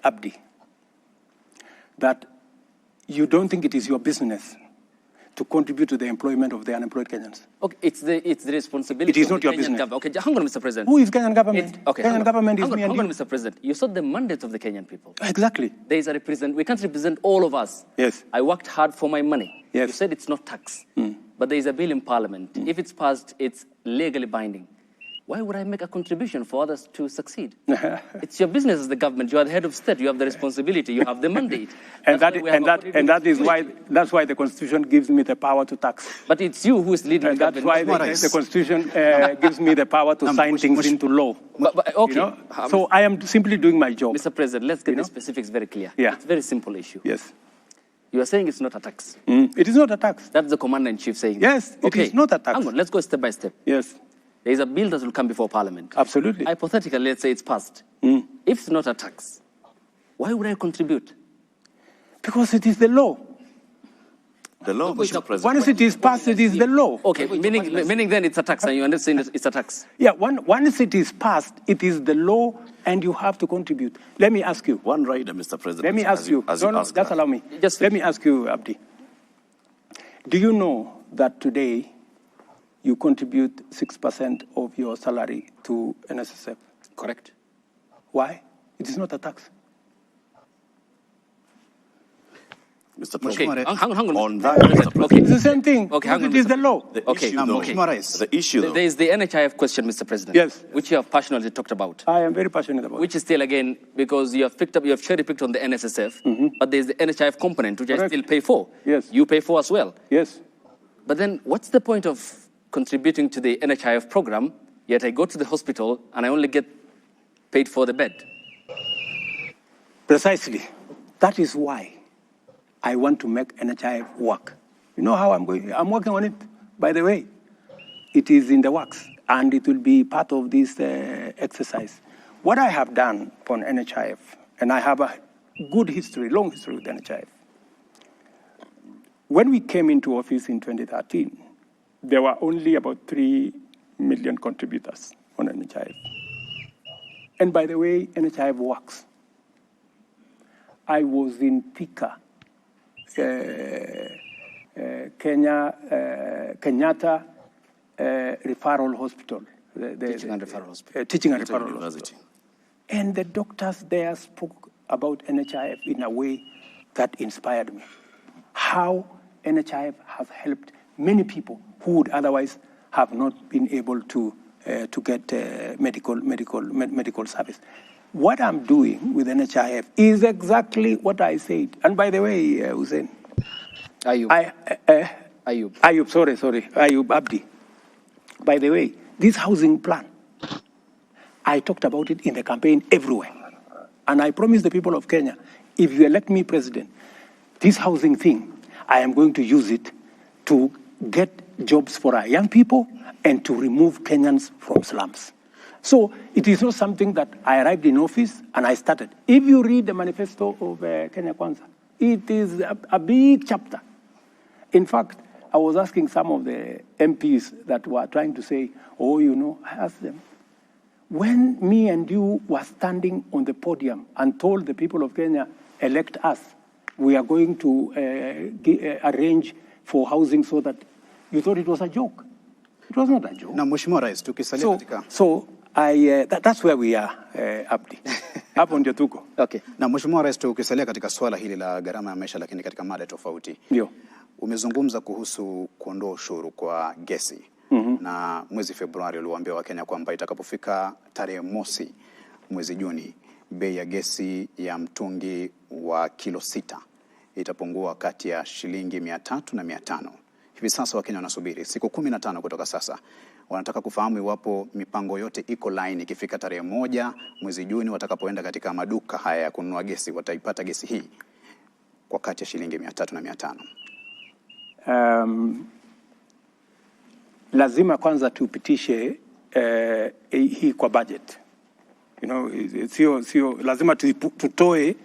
S2: Abdi, that you don't think it is your business to contribute to the employment of the unemployed Kenyans?
S3: Okay, it's the responsibility.
S2: It is not
S3: of
S2: your
S3: the Kenyan
S2: business.
S3: government. Okay, hang on, Mr. President.
S2: Who is Kenyan government?
S3: Okay,
S2: Kenyan government is me and
S3: hang on,
S2: you.
S3: Mr. President. You saw the mandate of the Kenyan people.
S2: Exactly.
S3: There is a we can't represent all of us.
S2: Yes.
S3: I worked hard for my money.
S2: Yes.
S3: You said it's not tax. But there is a bill in Parliament. If it's passed, it's legally binding. Why would I make a contribution for others to succeed? It's your business as the government. You are the head of state. You have the responsibility. You have the mandate.
S2: That's why the Constitution gives me the power to tax.
S3: But it's you who is leading
S2: And
S3: the
S2: that's
S3: government.
S2: why the Constitution gives me the power to sign things into law.
S3: Okay.
S2: You know? So I am simply doing my job.
S3: Mr. President, let's get the specifics very clear.
S2: Yeah.
S3: It's a very simple issue.
S2: Yes.
S3: You are saying it's not a tax.
S2: It is not a tax.
S3: That's the commander-in-chief saying.
S2: Yes, it is not a tax.
S3: Hang on, let's go step by step.
S2: Yes.
S3: There is a bill that will come before Parliament.
S2: Absolutely.
S3: Hypothetically, let's say it's passed. If it's not a tax, why would I contribute?
S2: Because it is the law.
S1: The law, Mr. President.
S2: Once it is passed, it is the law.
S3: Okay, meaning then it's a tax, and you understand it's a tax.
S2: Yeah, once it is passed, it is the law, and you have to contribute. Let me ask you.
S1: One rider, Mr. President.
S2: Let me ask you. Just allow me. Let me ask you, Abdi. Do you know that today you contribute 6% of your salary to NSSF?
S3: Correct.
S2: Why? It is not a tax.
S1: Mr. President.
S3: Okay, hang on.
S1: On that, Mr. President.
S3: Okay.
S2: It's the same thing.
S3: Okay, hang on,
S2: it is
S3: Mr.
S2: the law.
S1: The
S3: Okay,
S1: issue, though,
S3: okay.
S1: the issue, though.
S3: There is the NHIF question, Mr. President.
S2: Yes.
S3: Which you have passionately talked about.
S2: I am very passionate about it.
S3: Which is still, again, because you have cherry-picked on the NSSF, but there's the NHIF component, which I
S2: Correct.
S3: still pay for.
S2: Yes.
S3: You pay for as well.
S2: Yes.
S3: But then what's the point of contributing to the NHIF program, yet I go to the hospital and I only get paid for the bed?
S2: Precisely. That is why I want to make NHIF work. You know how I'm going? I'm working on it, by the way. It is in the works, and it will be part of this exercise. What I have done on NHIF, and I have a good history, long history with NHIF. When we came into office in 2013, there were only about 3 million contributors on NHIF. And by the way, NHIF works. I was in Thika, Kenyatta Referral Hospital.
S3: Teaching and Referral Hospital.
S2: Teaching and Referral Hospital. And the doctors there spoke about NHIF in a way that inspired me. How NHIF has helped many people who would otherwise have not been able to get medical service. What I'm doing with NHIF is exactly what I said. And by the way, Hussein,
S3: Ayub,
S2: Ayub Abdi. By the way, this housing plan, I talked about it in the campaign everywhere. And I promised the people of Kenya, if you elect me president, this housing thing, I am going to use it to get jobs for our young people and to remove Kenyans from slums. So it is not something that I arrived in office and I started. If you read the manifesto of Kenya Kwanza, it is a big chapter. In fact, I was asking some of the MPs that were trying to say, oh, you know, I asked them, when me and you were standing on the podium and told the people of Kenya, elect us, we are going to arrange for housing so that you thought it was a joke. It was not a joke.
S5: Na Mheshimiwa Rais, tukisalia katika...
S2: That's where we are, Abdi. Hapo ndio tuko.
S3: Okay.
S5: Na Mheshimiwa Rais, tukisalia katika swala hili la gharama ya maisha, lakini katika mada tofauti.
S2: Ndio.
S5: Umezungumza kuhusu kuondoa ushuru kwa gesi. Na mwezi Februari uliwaambia Wakenya kwamba itakapofika tarehe mosi mwezi Juni, bei ya gesi ya mtungi wa kilo 6 itapungua kati ya shilingi 300 na 500. Hivi sasa Wakenya wanasubiri siku 15 kutoka sasa. Wanataka kufahamu iwapo mipango yote iko line, ikifika tarehe 1 mwezi Juni watakapoenda katika maduka haya ya kununua gesi, wataipata gesi hii kwa kati ya shilingi 300 na 500.
S2: Lazima kwanza tupitishe hii kwa budget. You know, sio lazima tutoe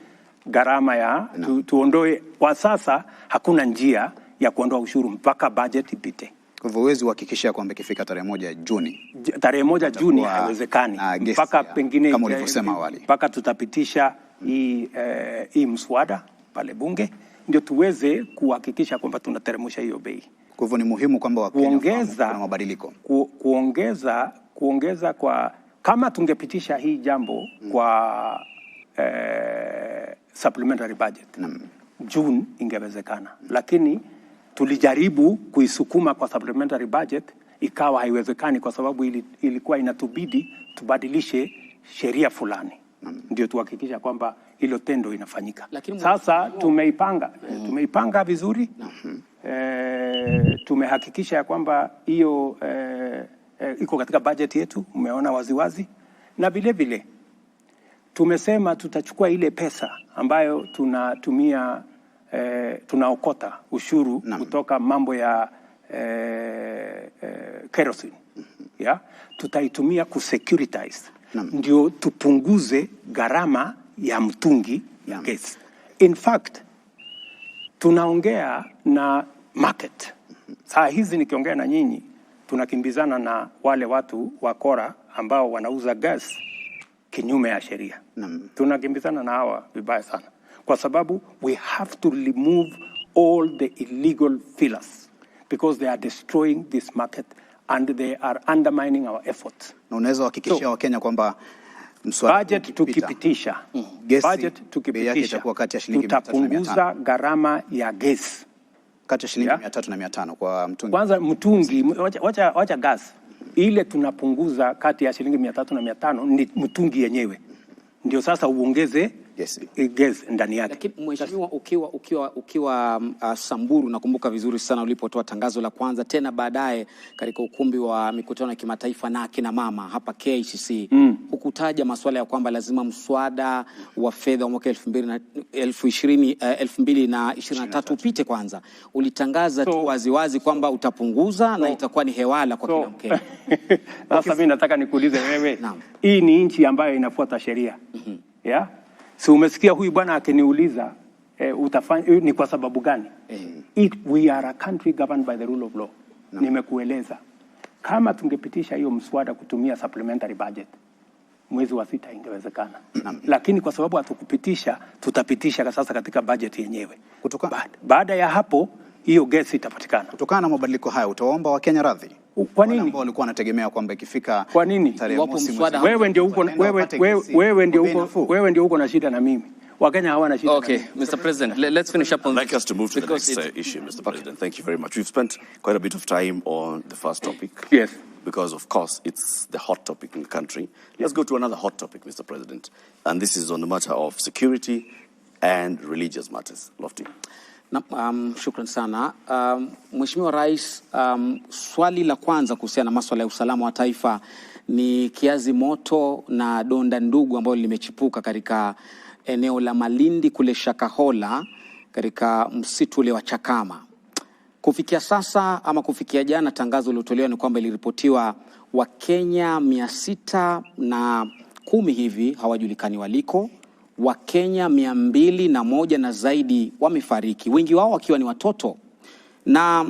S2: gharama ya tuondoe. Kwa sasa hakuna njia ya kuondoa ushuru mpaka budget ipite.
S5: Kwa hivyo huwezi kuhakikisha kwamba ikifika tarehe 1 Juni.
S2: Tarehe 1 Juni haiwezekani. Mpaka pengine
S5: kama ulivyosema awali.
S2: Mpaka tutapitisha hii mswada pale bunge ndio tuweze kuhakikisha kwamba tunateremsha hiyo bei.
S5: Kwa hivyo ni muhimu kwamba
S2: kuongeza
S5: mabadiliko.
S2: Kuongeza kwa kama tungepitisha hii jambo kwa supplementary budget. June ingewezekana. Lakini tulijaribu kuisukuma kwa supplementary budget, ikawa haiwezekani kwa sababu ilikuwa inatubidi tubadilishe sheria fulani. Ndio tuhakikisha kwamba hilo tendo inafanyika. Sasa tumeipanga vizuri. Tumehakikisha ya kwamba hiyo iko katika budget yetu, umeona waziwazi. Na vile vile tumesema tutachukua ile pesa ambayo tunatumia tunaokota ushuru kutoka mambo ya kerosene. Tutaitumia kusecuritize. Ndio tupunguze gharama ya mtungi ya gesi. In fact, tunaongea na market. Saa hizi nikiongea na nyinyi, tunakimbizana na wale watu wakora ambao wanauza gas kinyume ya sheria. Tunakimbizana na hawa vibaya sana. Kwa sababu we have to remove all the illegal fillers because they are destroying this market and they are undermining our efforts.
S5: Na unaweza kuhakikishia Wakenya kwamba
S2: budget tukipitisha tutapunguza gharama ya gesi
S5: kati ya shilingi 300 na 500 kwa mtungi.
S2: Kwanza mtungi, wacha gas. Ile tunapunguza kati ya shilingi 300 na 500 ni mtungi yenyewe. Ndio sasa uongeze gesi ndani yake.
S7: Lakini mheshimiwa, ukiwa Samburu, nakumbuka vizuri sana ulipotoa tangazo la kwanza, tena baadaye katika ukumbi wa mikutano ya kimataifa na akina mama hapa KICC, ukutaja masuala ya kwamba lazima mswada wa fedha wa mwaka 2023 upite kwanza. Ulitangaza tu waziwazi kwamba utapunguza na itakuwa ni hewala kwa kila Mkenya.
S2: Sasa mimi nataka nikuulize wewe, hii ni nchi ambayo inafuata sheria. So umesikia huyu bwana akiniuliza utafanya ni kwa sababu gani? We are a country governed by the rule of law. Nimekueleza. Kama tungepitisha hiyo mswada kutumia supplementary budget, mwezi wa 6 ingewezekana. Lakini kwa sababu hatukupitisha, tutapitisha sasa katika budget yenyewe. Baada ya hapo hiyo gesi itapatikana.
S5: Kutokana na mabadiliko haya utaomba Wakenya radhi?
S2: Kwa nini?
S5: Ambao walikuwa wanategemea kwamba ikifika
S2: tarehe mosi wewe ndio uko na shida na mimi. Wakenya hawana shida.
S3: Okay, Mr. President, let's finish up on
S1: this. I'd like us to move to the next issue, Mr. President. Thank you very much. We've spent quite a bit of time on the first topic.
S2: Yes.
S1: Because, of course, it's the hot topic in the country. Let's go to another hot topic, Mr. President. And this is on the matter of security and religious matters. Lofty.
S7: Shukran sana. Mheshimiwa Rais, swali la kwanza kuhusiana na masuala ya usalama wa taifa ni kiazi moto na donda ndugu ambalo limechipuka katika eneo la Malindi kule Shakahola katika msitu ule wa Chakama. Kufikia sasa ama kufikia jana, tangazo lilotolewa ni kwamba iliripotiwa Wakenya 610 hivi hawajulikani waliko. Wakenya 201 na zaidi wamefariki, wengi wao wakiwa ni watoto. Na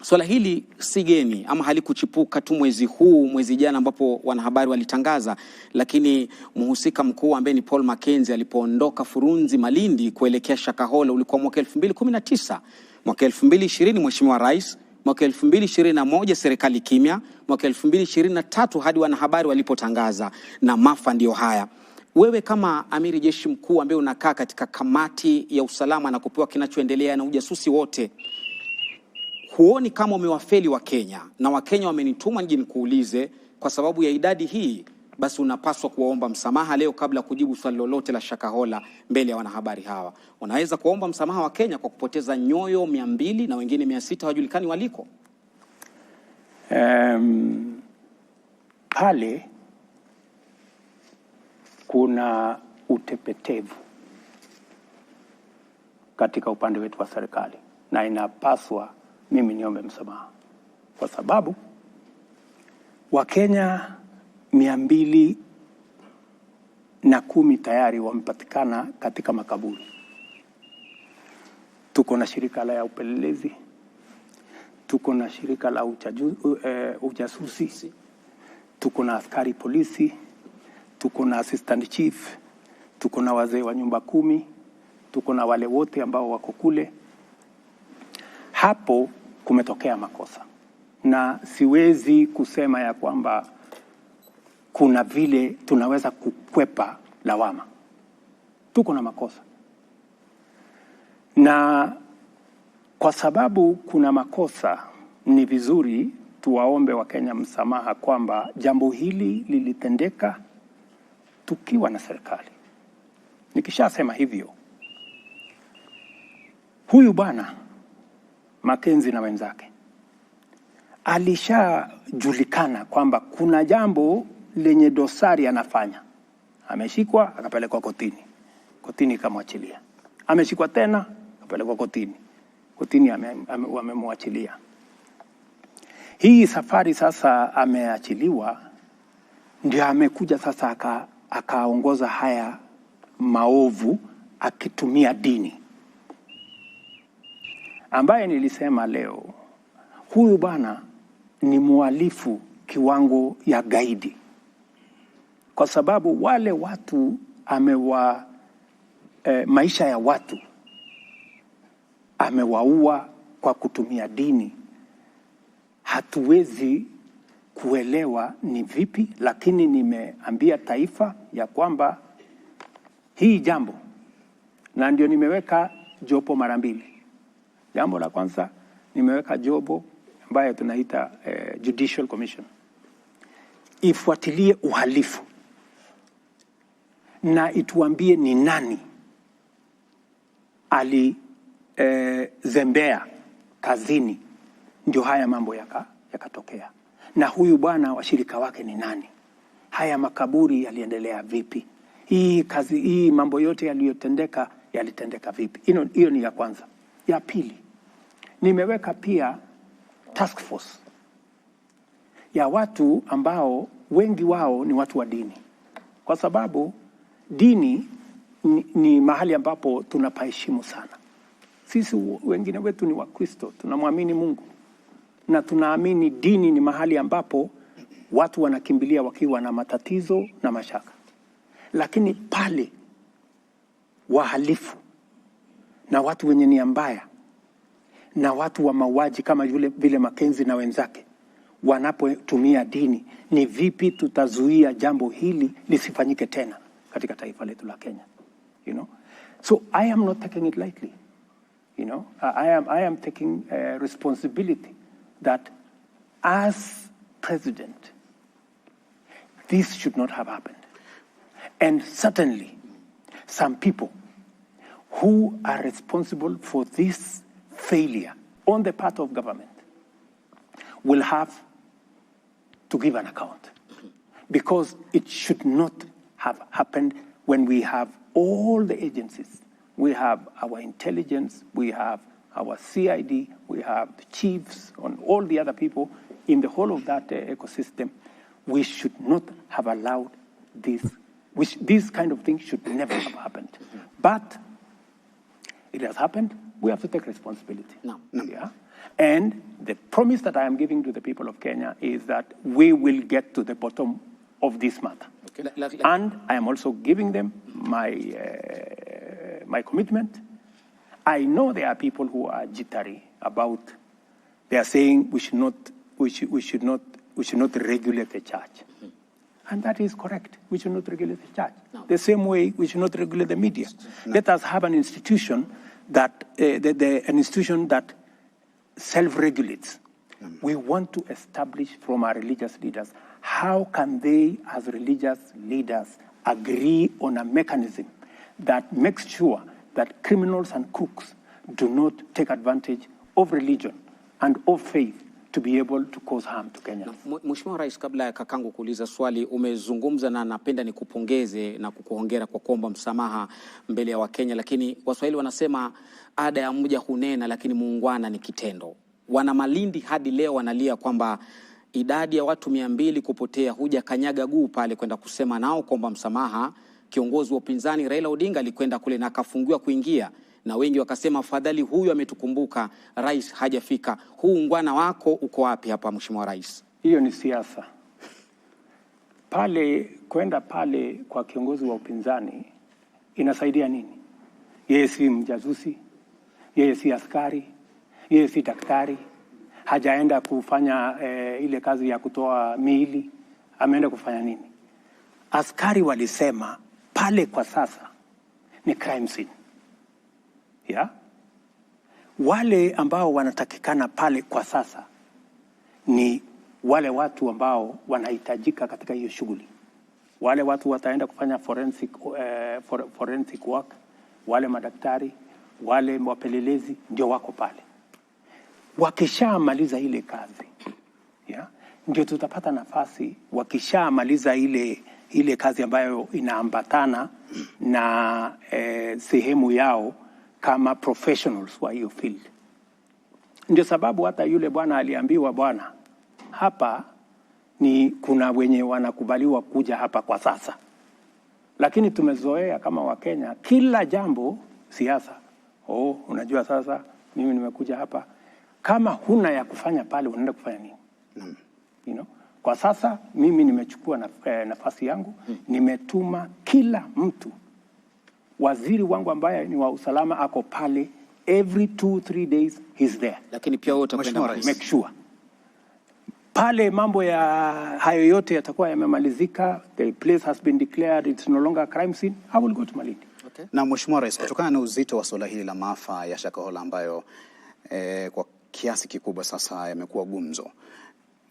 S7: swala hili si geni ama halikuchipuka tu mwezi jana ambapo wanahabari walitangaza, lakini mhusika mkuu ambaye ni Paul Mackenzie alipoondoka Furunzi Malindi kuelekea Shakahola ulikuwa mwaka 2019, mwaka 2020 Mheshimiwa Rais, mwaka 2021 serikali kimya, mwaka 2023 hadi wanahabari walipotangaza, na maafa ndio haya. Wewe kama amiri jeshi mkuu ambaye unakaa katika kamati ya usalama na kupewa kinachoendelea na ujasusi wote, huoni kama umewafeli Wakenya? Na Wakenya wamenituma nije nikuulize, kwa sababu ya idadi hii, basi unapaswa kuwaomba msamaha leo kabla kujibu swali lolote la Shakahola mbele ya wanahabari hawa. Unaweza kuomba msamaha Wakenya kwa kupoteza nyoyo 200 na wengine 600 hawajulikani waliko?
S2: Pale kuna utepetevu katika upande wetu wa serikali, na inapaswa mimi niombe msamaha, kwa sababu Wakenya 201 na 10 tayari wamepatikana katika makaburi. Tuko na shirika la upelelezi, tuko na shirika la ujasusi, tuko na askari polisi, tuko na assistant chief, tuko na wazee wa nyumba 10, tuko na wale wote ambao wako kule. Hapo kumetokea makosa, na siwezi kusema ya kwamba kuna vile tunaweza kukwepa lawama. Tuko na makosa, na kwa sababu kuna makosa, ni vizuri tuwaombe Wakenya msamaha kwamba jambo hili lilitendeka tukiwa na serikali. Nikishasema hivyo, huyu bwana Mackenzie na wenzake alishajulikana kwamba kuna jambo lenye dosari anafanya. Ameshikwa, akapelekwa kotini. Kotini ikamwachilia. Ameshikwa tena, akapelekwa kotini. Kotini wamemwachilia. Hii safari sasa ameachiliwa, ndio amekuja sasa akaongoza haya maovu akitumia dini. Ambaye nilisema leo, huyu bwana ni muhalifu kiwango ya gaidi. Kwa sababu wale watu maisha ya watu amewaua kwa kutumia dini. Hatuwezi kuelewa ni vipi, lakini nimeambia taifa ya kwamba hii jambo, na ndio nimeweka jopo mara 2. Jambo la kwanza, nimeweka jopo ambaye tunaita Judicial Commission, ifuatilie uhalifu na ituambie ni nani zembea kazini ndio haya mambo yakatokea. Na huyu bwana washirika wake ni nani? Haya makaburi yaliendelea vipi? Hii mambo yote yalitendeka vipi? Hiyo ni ya kwanza. Ya pili, nimeweka pia task force ya watu ambao wengi wao ni watu wa dini. Kwa sababu dini ni mahali ambapo tunapaheshimu sana. Sisi wengine wetu ni Wakristo, tunamwamini Mungu. Na tunaamini dini ni mahali ambapo watu wanakimbilia wakiwa na matatizo na mashaka. Lakini pale wahalifu na watu wenye nia mbaya na watu wa mauaji kama vile Mackenzie na wenzake wanapotumia dini, ni vipi tutazuia jambo hili lisifanyike tena katika taifa letu la Kenya? So I am not taking it lightly. I am taking responsibility that as president, this should not have happened. And certainly, some people who are responsible for this failure on the part of government will have to give an account. Because it should not have happened when we have all the agencies. We have our intelligence, we have our CID, we have the chiefs, and all the other people in the whole of that ecosystem. We should not have allowed this. This kind of thing should never have happened. But it has happened. We have to take responsibility.
S7: No.
S2: Yeah? And the promise that I am giving to the people of Kenya is that we will get to the bottom of this matter.
S7: Okay.
S2: And I am also giving them my commitment. I know there are people who are jittery about. They are saying we should not regulate the church, and that is correct. We should not regulate the church.
S7: No.
S2: The same way we should not regulate the media. No. Let us have an institution that self-regulates. We want to establish from our religious leaders, how can they, as religious leaders, agree on a mechanism that makes sure that criminals and crooks do not take advantage of religion and of faith to be able to cause harm to Kenya.
S7: Mheshimiwa Rais, kabla ya kakangu kuuliza swali, umezungumza na napenda nikupongeze na kukuhongera kwa kuomba msamaha mbele ya Wakenya, lakini Waswahili wanasema ada ya mja hunena lakini muungwana ni kitendo. Wana Malindi hadi leo wanalia kwamba idadi ya watu 200 kupotea, huja kanyaga guu pale kwenda kusema nao kuomba msamaha, kiongozi wa upinzani Raila Odinga alikwenda kule na akafungiwa kuingia, na wengi wakasema afadhali huyu ametukumbuka, rais hajafika. Huu ungwana wako uko wapi hapa, Mheshimiwa Rais?
S2: Hiyo ni siasa. Pale kwenda pale kwa kiongozi wa upinzani inasaidia nini? Yeye si mjazusi, yeye si askari, yeye si daktari, hajaenda kufanya ile kazi ya kutoa miili. Ameenda kufanya nini? Askari walisema pale kwa sasa ni crime scene. Ya? Wale ambao wanatakikana pale kwa sasa ni wale watu ambao wanahitajika katika hiyo shughuli. Wale watu wataenda kufanya forensic work, wale madaktari, wale wapelelezi ndio wako pale. Wakishamaliza ile kazi, ya, ndio tutapata nafasi, wakishamaliza ile kazi ambayo inaambatana na sehemu yao kama professionals wa hiyo field. Ndio sababu hata yule bwana aliambiwa, bwana, hapa ni kuna wenye wanakubaliwa kuja hapa kwa sasa. Lakini tumezoea kama Wakenya kila jambo siasa. Unajua sasa mimi nimekuja hapa. Kama huna ya kufanya pale unaenda kufanya nini? You know? Kwa sasa mimi nimechukua nafasi yangu, nimetuma kila mtu. Waziri wangu ambaye ni wa usalama ako pale every 2-3 days he's there.
S7: Lakini pia wote kwenda
S2: make sure pale mambo ya hayo yote yatakuwa yamemalizika, the place has been declared it's no longer a crime scene, I will go to Malindi.
S5: Okay. Na Mheshimiwa Rais, kutokana na uzito wa swala hili la maafa ya Shakahola ambayo kwa kiasi kikubwa sasa yamekuwa gumzo,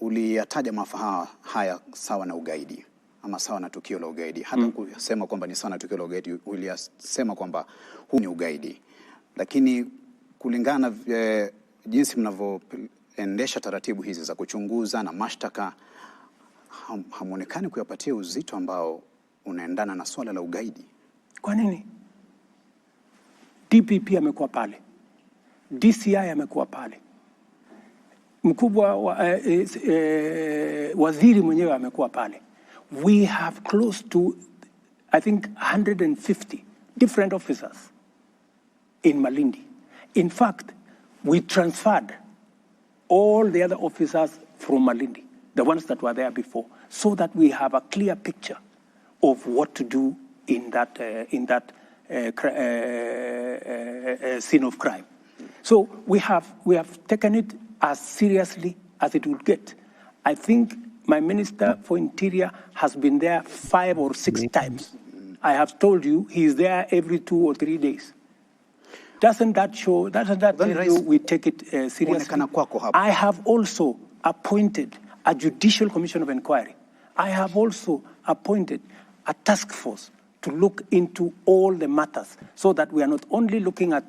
S5: uliyataja maafa haya sawa na ugaidi ama sawa na tukio la ugaidi. Hata kusema kwamba ni sawa na tukio la ugaidi, uliyasema kwamba huu ni ugaidi. Lakini kulingana jinsi mnavyoendesha taratibu hizi za kuchunguza na mashtaka, hamuonekani kuyapatia uzito ambao unaendana na swala la ugaidi.
S2: Kwa nini? DPP amekuwa pale, DCI amekuwa pale, mkubwa waziri mwenyewe amekuwa pale. We have close to, I think, 150 different officers in Malindi. In fact, we transferred all the other officers from Malindi, the ones that were there before, so that we have a clear picture of what to do in that scene of crime. So we have taken it as seriously as it would get. I think my Minister for Interior has been there 5 or 6 times. I have told you he is there every 2 or 3 days. Doesn't that tell you we take it seriously? I have also appointed a judicial commission of inquiry. I have also appointed a task force to look into all the matters so that we are not only looking at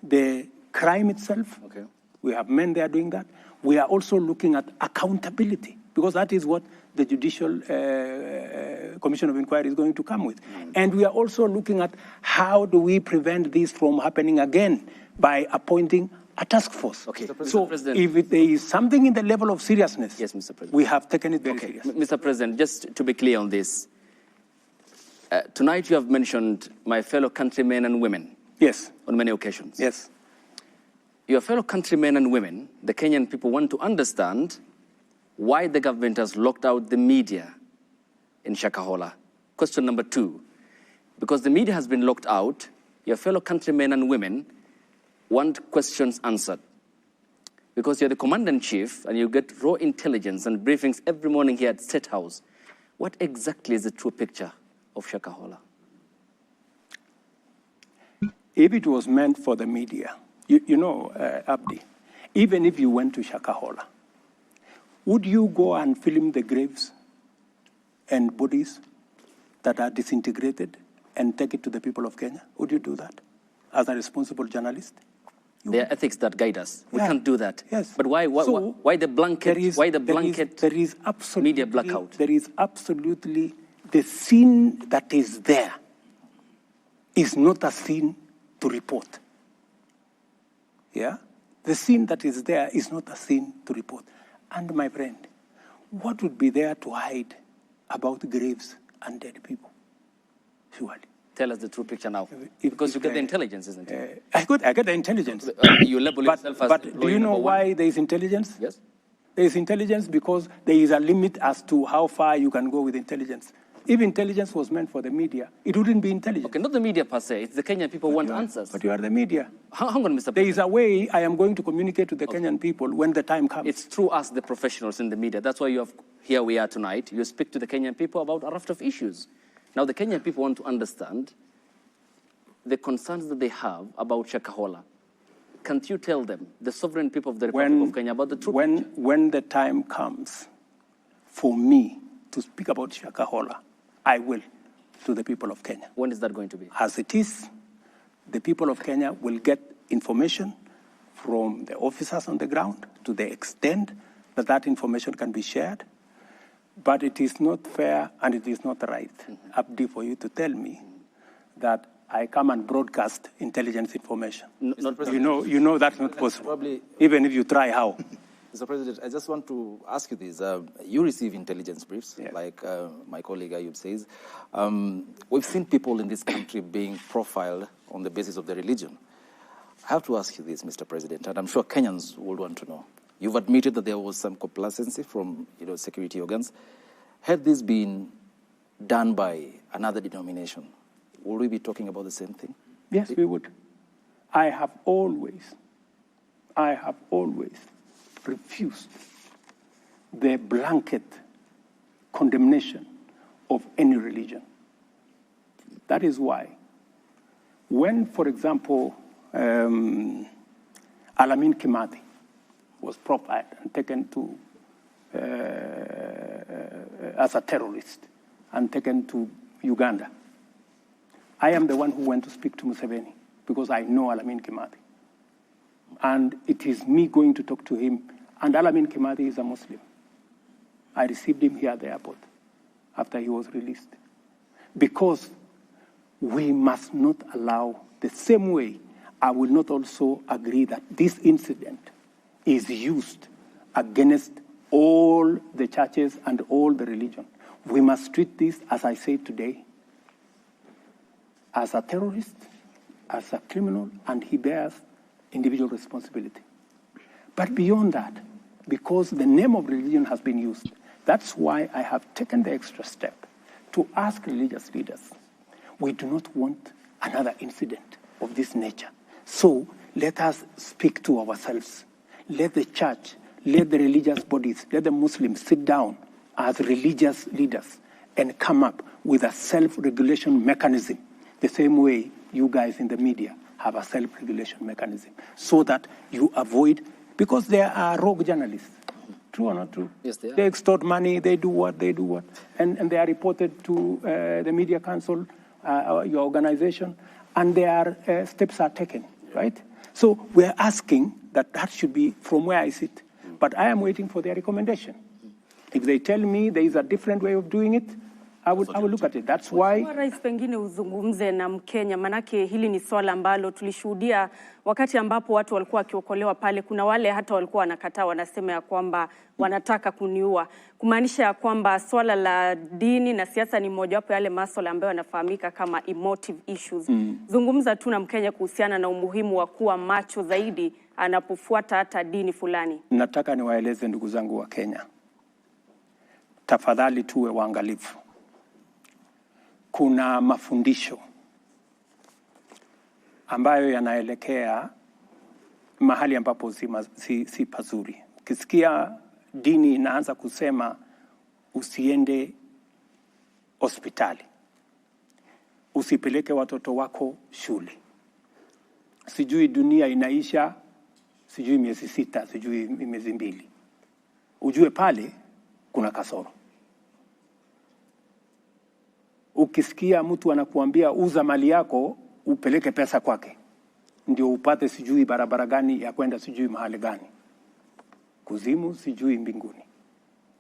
S2: the crime itself. Okay. We have men there doing that. We are also looking at accountability, because that is what the Judicial Commission of Inquiry is going to come with. And we are also looking at how do we prevent this from happening again by appointing a task force. Okay. So if there is something in the level of seriousness, yes, Mr. President, we have taken it very seriously.
S3: Mr. President, just to be clear on this, tonight you have mentioned my fellow countrymen and women.
S2: Yes.
S3: On many occasions.
S2: Yes.
S3: Your fellow countrymen and women, the Kenyan people, want to understand why the government has locked out the media in Shakahola. Question number 2, because the media has been locked out, your fellow countrymen and women want questions answered. Because you're the commander-in-chief and you get raw intelligence and briefings every morning here at State House. What exactly is the true picture of Shakahola?
S2: If it was meant for the media, you know, Abdi, even if you went to Shakahola, would you go and film the graves and bodies that are disintegrated and take it to the people of Kenya? Would you do that as a responsible journalist?
S3: There are ethics that guide us. We can't do that.
S2: Yes.
S3: But why the blanket?
S2: There is absolutely
S3: media blackout?
S2: There is absolutely the scene that is there is not a scene to report. Yeah, the scene that is there is not a scene to report. And my friend, what would be there to hide about graves and dead people? surely.
S3: Tell us the true picture now. Because you get the intelligence, isn't it?
S2: I get the intelligence.
S3: You label yourself as
S2: but do
S3: employee
S2: you know
S3: number one.
S2: why there is intelligence?
S3: Yes.
S2: There is intelligence because there is a limit as to how far you can go with intelligence. If intelligence was meant for the media, it wouldn't be intelligence.
S3: Okay, not the media per se. It's the Kenyan people who want answers.
S2: But you are the media.
S3: Hang on, Mr. President.
S2: There is a way I am going to communicate to the Kenyan people when the time comes.
S3: It's through us, the professionals in the media. That's why here we are tonight. You speak to the Kenyan people about a raft of issues. Now, the Kenyan people want to understand the concerns that they have about Shakahola. Can't you tell them, the sovereign people of the Republic of Kenya, about the truth?
S2: When the time comes for me to speak about Shakahola, I will to the people of Kenya.
S3: When is that going to be?
S2: As it is, the people of Kenya will get information from the officers on the ground to the extent that that information can be shared. But it is not fair and it is not right, Abdi, for you to tell me that I come and broadcast intelligence information. You know that's not possible.
S6: Probably,
S2: even if you try how.
S6: Mr. President, I just want to ask you this. You receive intelligence briefs,
S2: yes,
S6: like my colleague Ayub says. We've seen people in this country being profiled on the basis of their religion. I have to ask you this, Mr. President, and I'm sure Kenyans would want to know. You've admitted that there was some complacency from security organs. Had this been done by another denomination, would we be talking about the same thing?
S2: Yes, we would. I have always refused the blanket condemnation of any religion. That is why when, for example, Alamin Kimathi was profiled and taken to as a terrorist and taken to Uganda, I am the one who went to speak to Museveni because I know Alamin Kimathi. And it is me going to talk to him. And Alamin Kimathi is a Muslim. I received him here at the airport after he was released. Because we must not allow, the same way I will not also agree that this incident is used against all the churches and all the religion. We must treat this, as I said today, as a terrorist, as a criminal, and he bears individual responsibility. But beyond that, because the name of religion has been used, that's why I have taken the extra step to ask religious leaders. We do not want another incident of this nature. So let us speak to ourselves. Let the church, let the religious bodies, let the Muslims sit down as religious leaders and come up with a self-regulation mechanism, the same way you guys in the media have a self-regulation mechanism, so that you avoid, because there are rogue journalists, true or not true?
S3: Yes, they are.
S2: They extort money, they do what, and they are reported to the Media Council, your organization, and their steps are taken, right? So we're asking that should be from where I sit, but I am waiting for their recommendation. If they tell me there is a different way of doing it, I will look at it. That's why.
S4: Rais, pengine uzungumze na Mkenya, manake hili ni swala ambalo tulishuhudia wakati ambapo watu walikuwa wakiokolewa pale. Kuna wale hata walikuwa wanakataa, wanasema ya kwamba wanataka kuniua, kumaanisha ya kwamba swala la dini na siasa ni mojawapo yale masuala ambayo yanafahamika kama emotive issues. Zungumza tu na Mkenya kuhusiana na umuhimu wa kuwa macho zaidi anapofuata hata dini fulani.
S2: Nataka niwaeleze ndugu zangu wa Kenya, tafadhali tuwe waangalifu. Kuna mafundisho ambayo yanaelekea mahali ambapo si pazuri. Ukisikia dini inaanza kusema usiende hospitali, usipeleke watoto wako shule, sijui dunia inaisha, sijui miezi 6, sijui miezi 2, ujue pale kuna kasoro. Ukisikia mtu anakuambia uza mali yako upeleke pesa kwake ndio upate sijui barabara gani ya kwenda sijui mahali gani, kuzimu sijui mbinguni,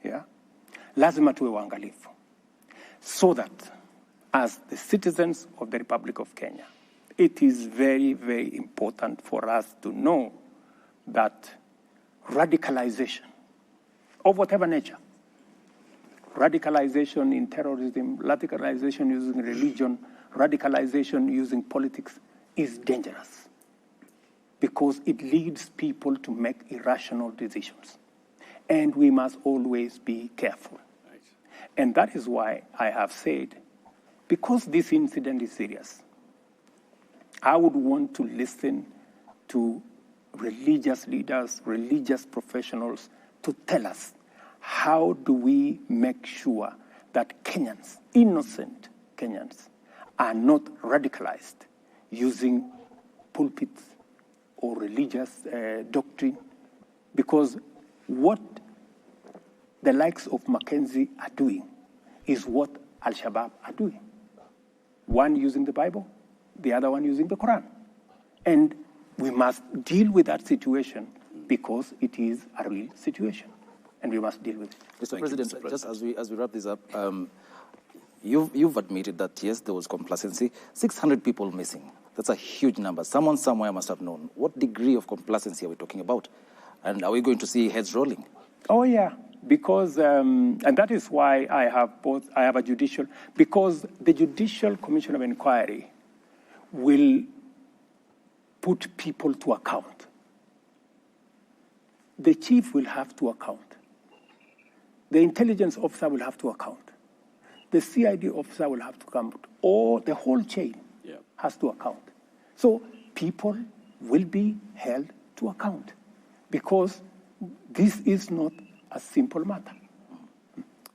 S2: yeah? Lazima tuwe waangalifu, so that as the citizens of the Republic of Kenya, it is very, very important for us to know that radicalization of whatever nature radicalization in terrorism, radicalization using religion, radicalization using politics is dangerous because it leads people to make irrational decisions. And we must always be careful. Right. And that is why I have said, because this incident is serious, I would want to listen to religious leaders, religious professionals to tell us how do we make sure that Kenyans, innocent Kenyans, are not radicalized using pulpits or religious doctrine, because what the likes of Mackenzie are doing is what Al-Shabaab are doing. One using the Bible, the other one using the Quran. And we must deal with that situation because it is a real situation. And we must deal with it.
S6: Mr. President, just as we wrap this up, you've admitted that, yes, there was complacency. 600 people missing. That's a huge number. Someone somewhere must have known. What degree of complacency are we talking about? And are we going to see heads rolling?
S2: Oh, yeah, because, and that is why I have a judicial, because the Judicial Commission of Inquiry will put people to account. The chief will have to account. The intelligence officer will have to account. The CID officer will have to account. Or the whole chain has to account. So people will be held to account because this is not a simple matter.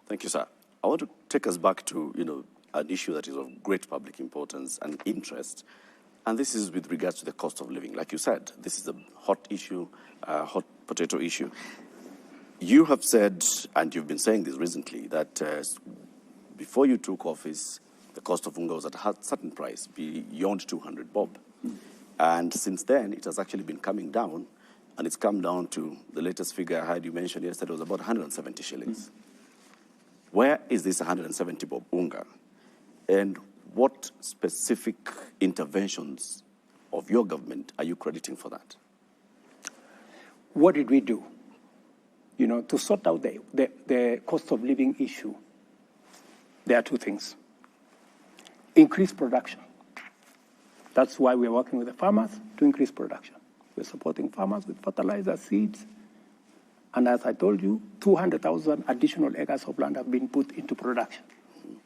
S1: Thank you, sir. I want to take us back to, an issue that is of great public importance and interest, and this is with regards to the cost of living. Like you said, this is a hot issue, a hot potato issue. You have said, and you've been saying this recently, that before you took office, the cost of unga was at a certain price, beyond 200 bob. And since then, it has actually been coming down, and it's come down to the latest figure I heard you mention yesterday was about 170 shillings. Where is this 170 bob unga? And what specific interventions of your government are you crediting for that?
S2: What did we do? To sort out the cost of living issue, there are two things. Increase production. That's why we're working with the farmers to increase production. We're supporting farmers with fertilizer, seeds, and as I told you, 200,000 additional acres of land have been put into production.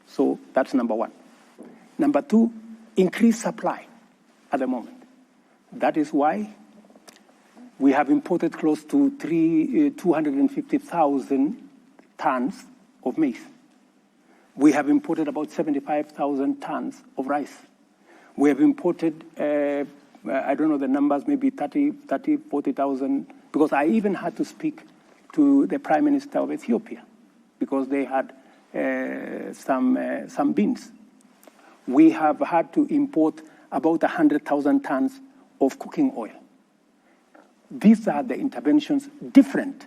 S2: So that's number one. Number two, increase supply at the moment. That is why we have imported close to 250,000 tons of maize. We have imported about 75,000 tons of rice. We have imported, I don't know the numbers, maybe 40,000, because I even had to speak to the Prime Minister of Ethiopia because they had some beans. We have had to import about 100,000 tons of cooking oil. These are the interventions different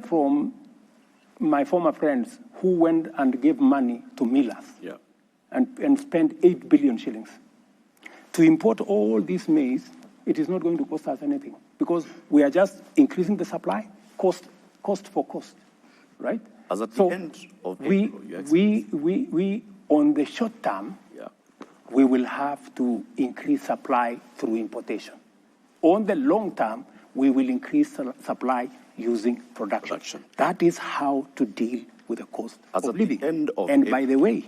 S2: from my former friends who went and gave money to millers and spent 8 billion shillings. To import all this maize, it is not going to cost us anything because we are just increasing the supply, cost for cost, right?
S1: As at the end of April,
S2: we on the short term, we will have to increase supply through importation. On the long term, we will increase supply using production. That is how to deal with the cost of living. And by the way,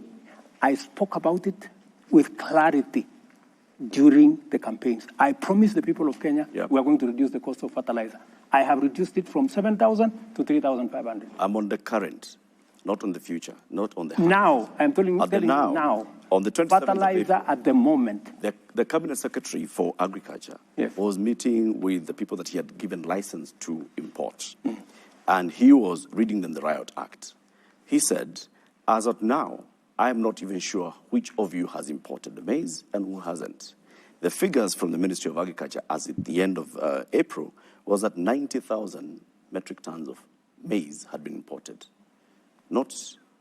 S2: I spoke about it with clarity during the campaigns. I promised the people of Kenya we are going to reduce the cost of fertilizer. I have reduced it from 7,000 to 3,500.
S1: I'm on the current, not on the future, not on the
S2: now. I'm telling you now.
S1: On the 27th
S2: fertilizer at the moment.
S1: The Cabinet Secretary for Agriculture was meeting with the people that he had given license to import. And he was reading them the Riot Act. He said, as of now, I am not even sure which of you has imported the maize and who hasn't. The figures from the Ministry of Agriculture as at the end of April was that 90,000 metric tons of maize had been imported. Not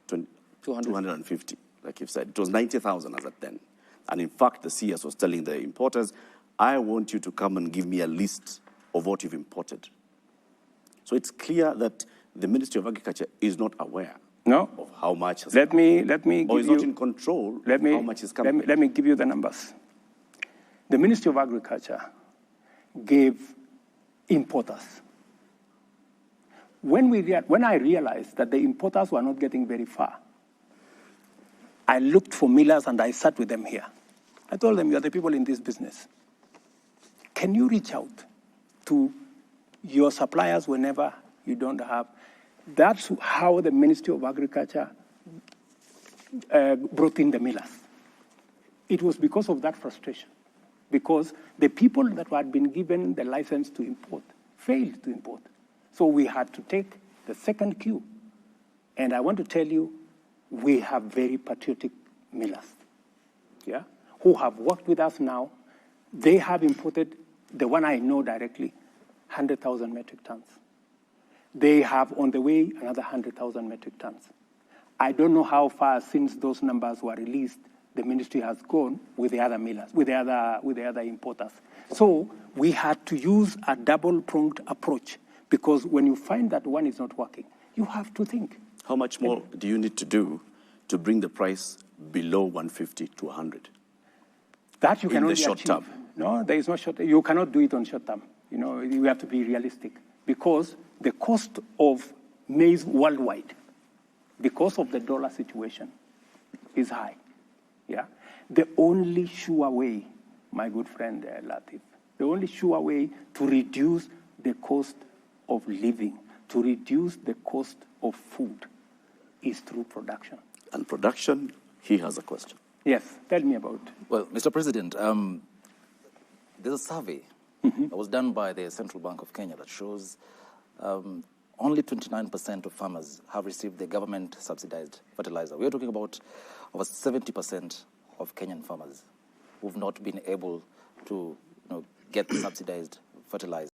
S1: 250, like you've said. It was 90,000 as at then. And in fact, the CS was telling the importers, I want you to come and give me a list of what you've imported. So it's clear that the Ministry of Agriculture is not aware
S2: No.
S1: of how much has
S2: Let
S1: come,
S2: me
S1: or
S2: give
S1: is
S2: you,
S1: not in control
S2: let me,
S1: of how much is coming?
S2: let me give you the numbers. The Ministry of Agriculture gave importers. When I realized that the importers were not getting very far, I looked for millers and I sat with them here. I told them, you are the people in this business. Can you reach out to your suppliers whenever you don't have? That's how the Ministry of Agriculture brought in the millers. It was because of that frustration, because the people that had been given the license to import failed to import. So we had to take the second queue. And I want to tell you, we have very patriotic millers, yeah, who have worked with us now. They have imported, the one I know directly, 100,000 metric tons. They have on the way another 100,000 metric tons. I don't know how far since those numbers were released the ministry has gone with the other millers, with the other importers. So we had to use a double-pronged approach, because when you find that one is not working, you have to think.
S1: How much more do you need to do to bring the price below 150 to 100?
S2: That you can only
S1: the short
S2: achieve.
S1: term.
S2: No, there is no short term. You cannot do it on short term. You know, you have to be realistic, because the cost of maize worldwide, because of the dollar situation, is high. Yeah, the only sure way, my good friend Latif, the only sure way to reduce the cost of living, to reduce the cost of food, is through production.
S1: And production, he has a question.
S2: Yes, tell me about it.
S6: Well, Mr. President, there's a survey that was done by the Central Bank of Kenya that shows only 29% of farmers have received the government subsidized fertilizer. We are talking about over 70% of Kenyan farmers who've not been able to get the subsidized fertilizer.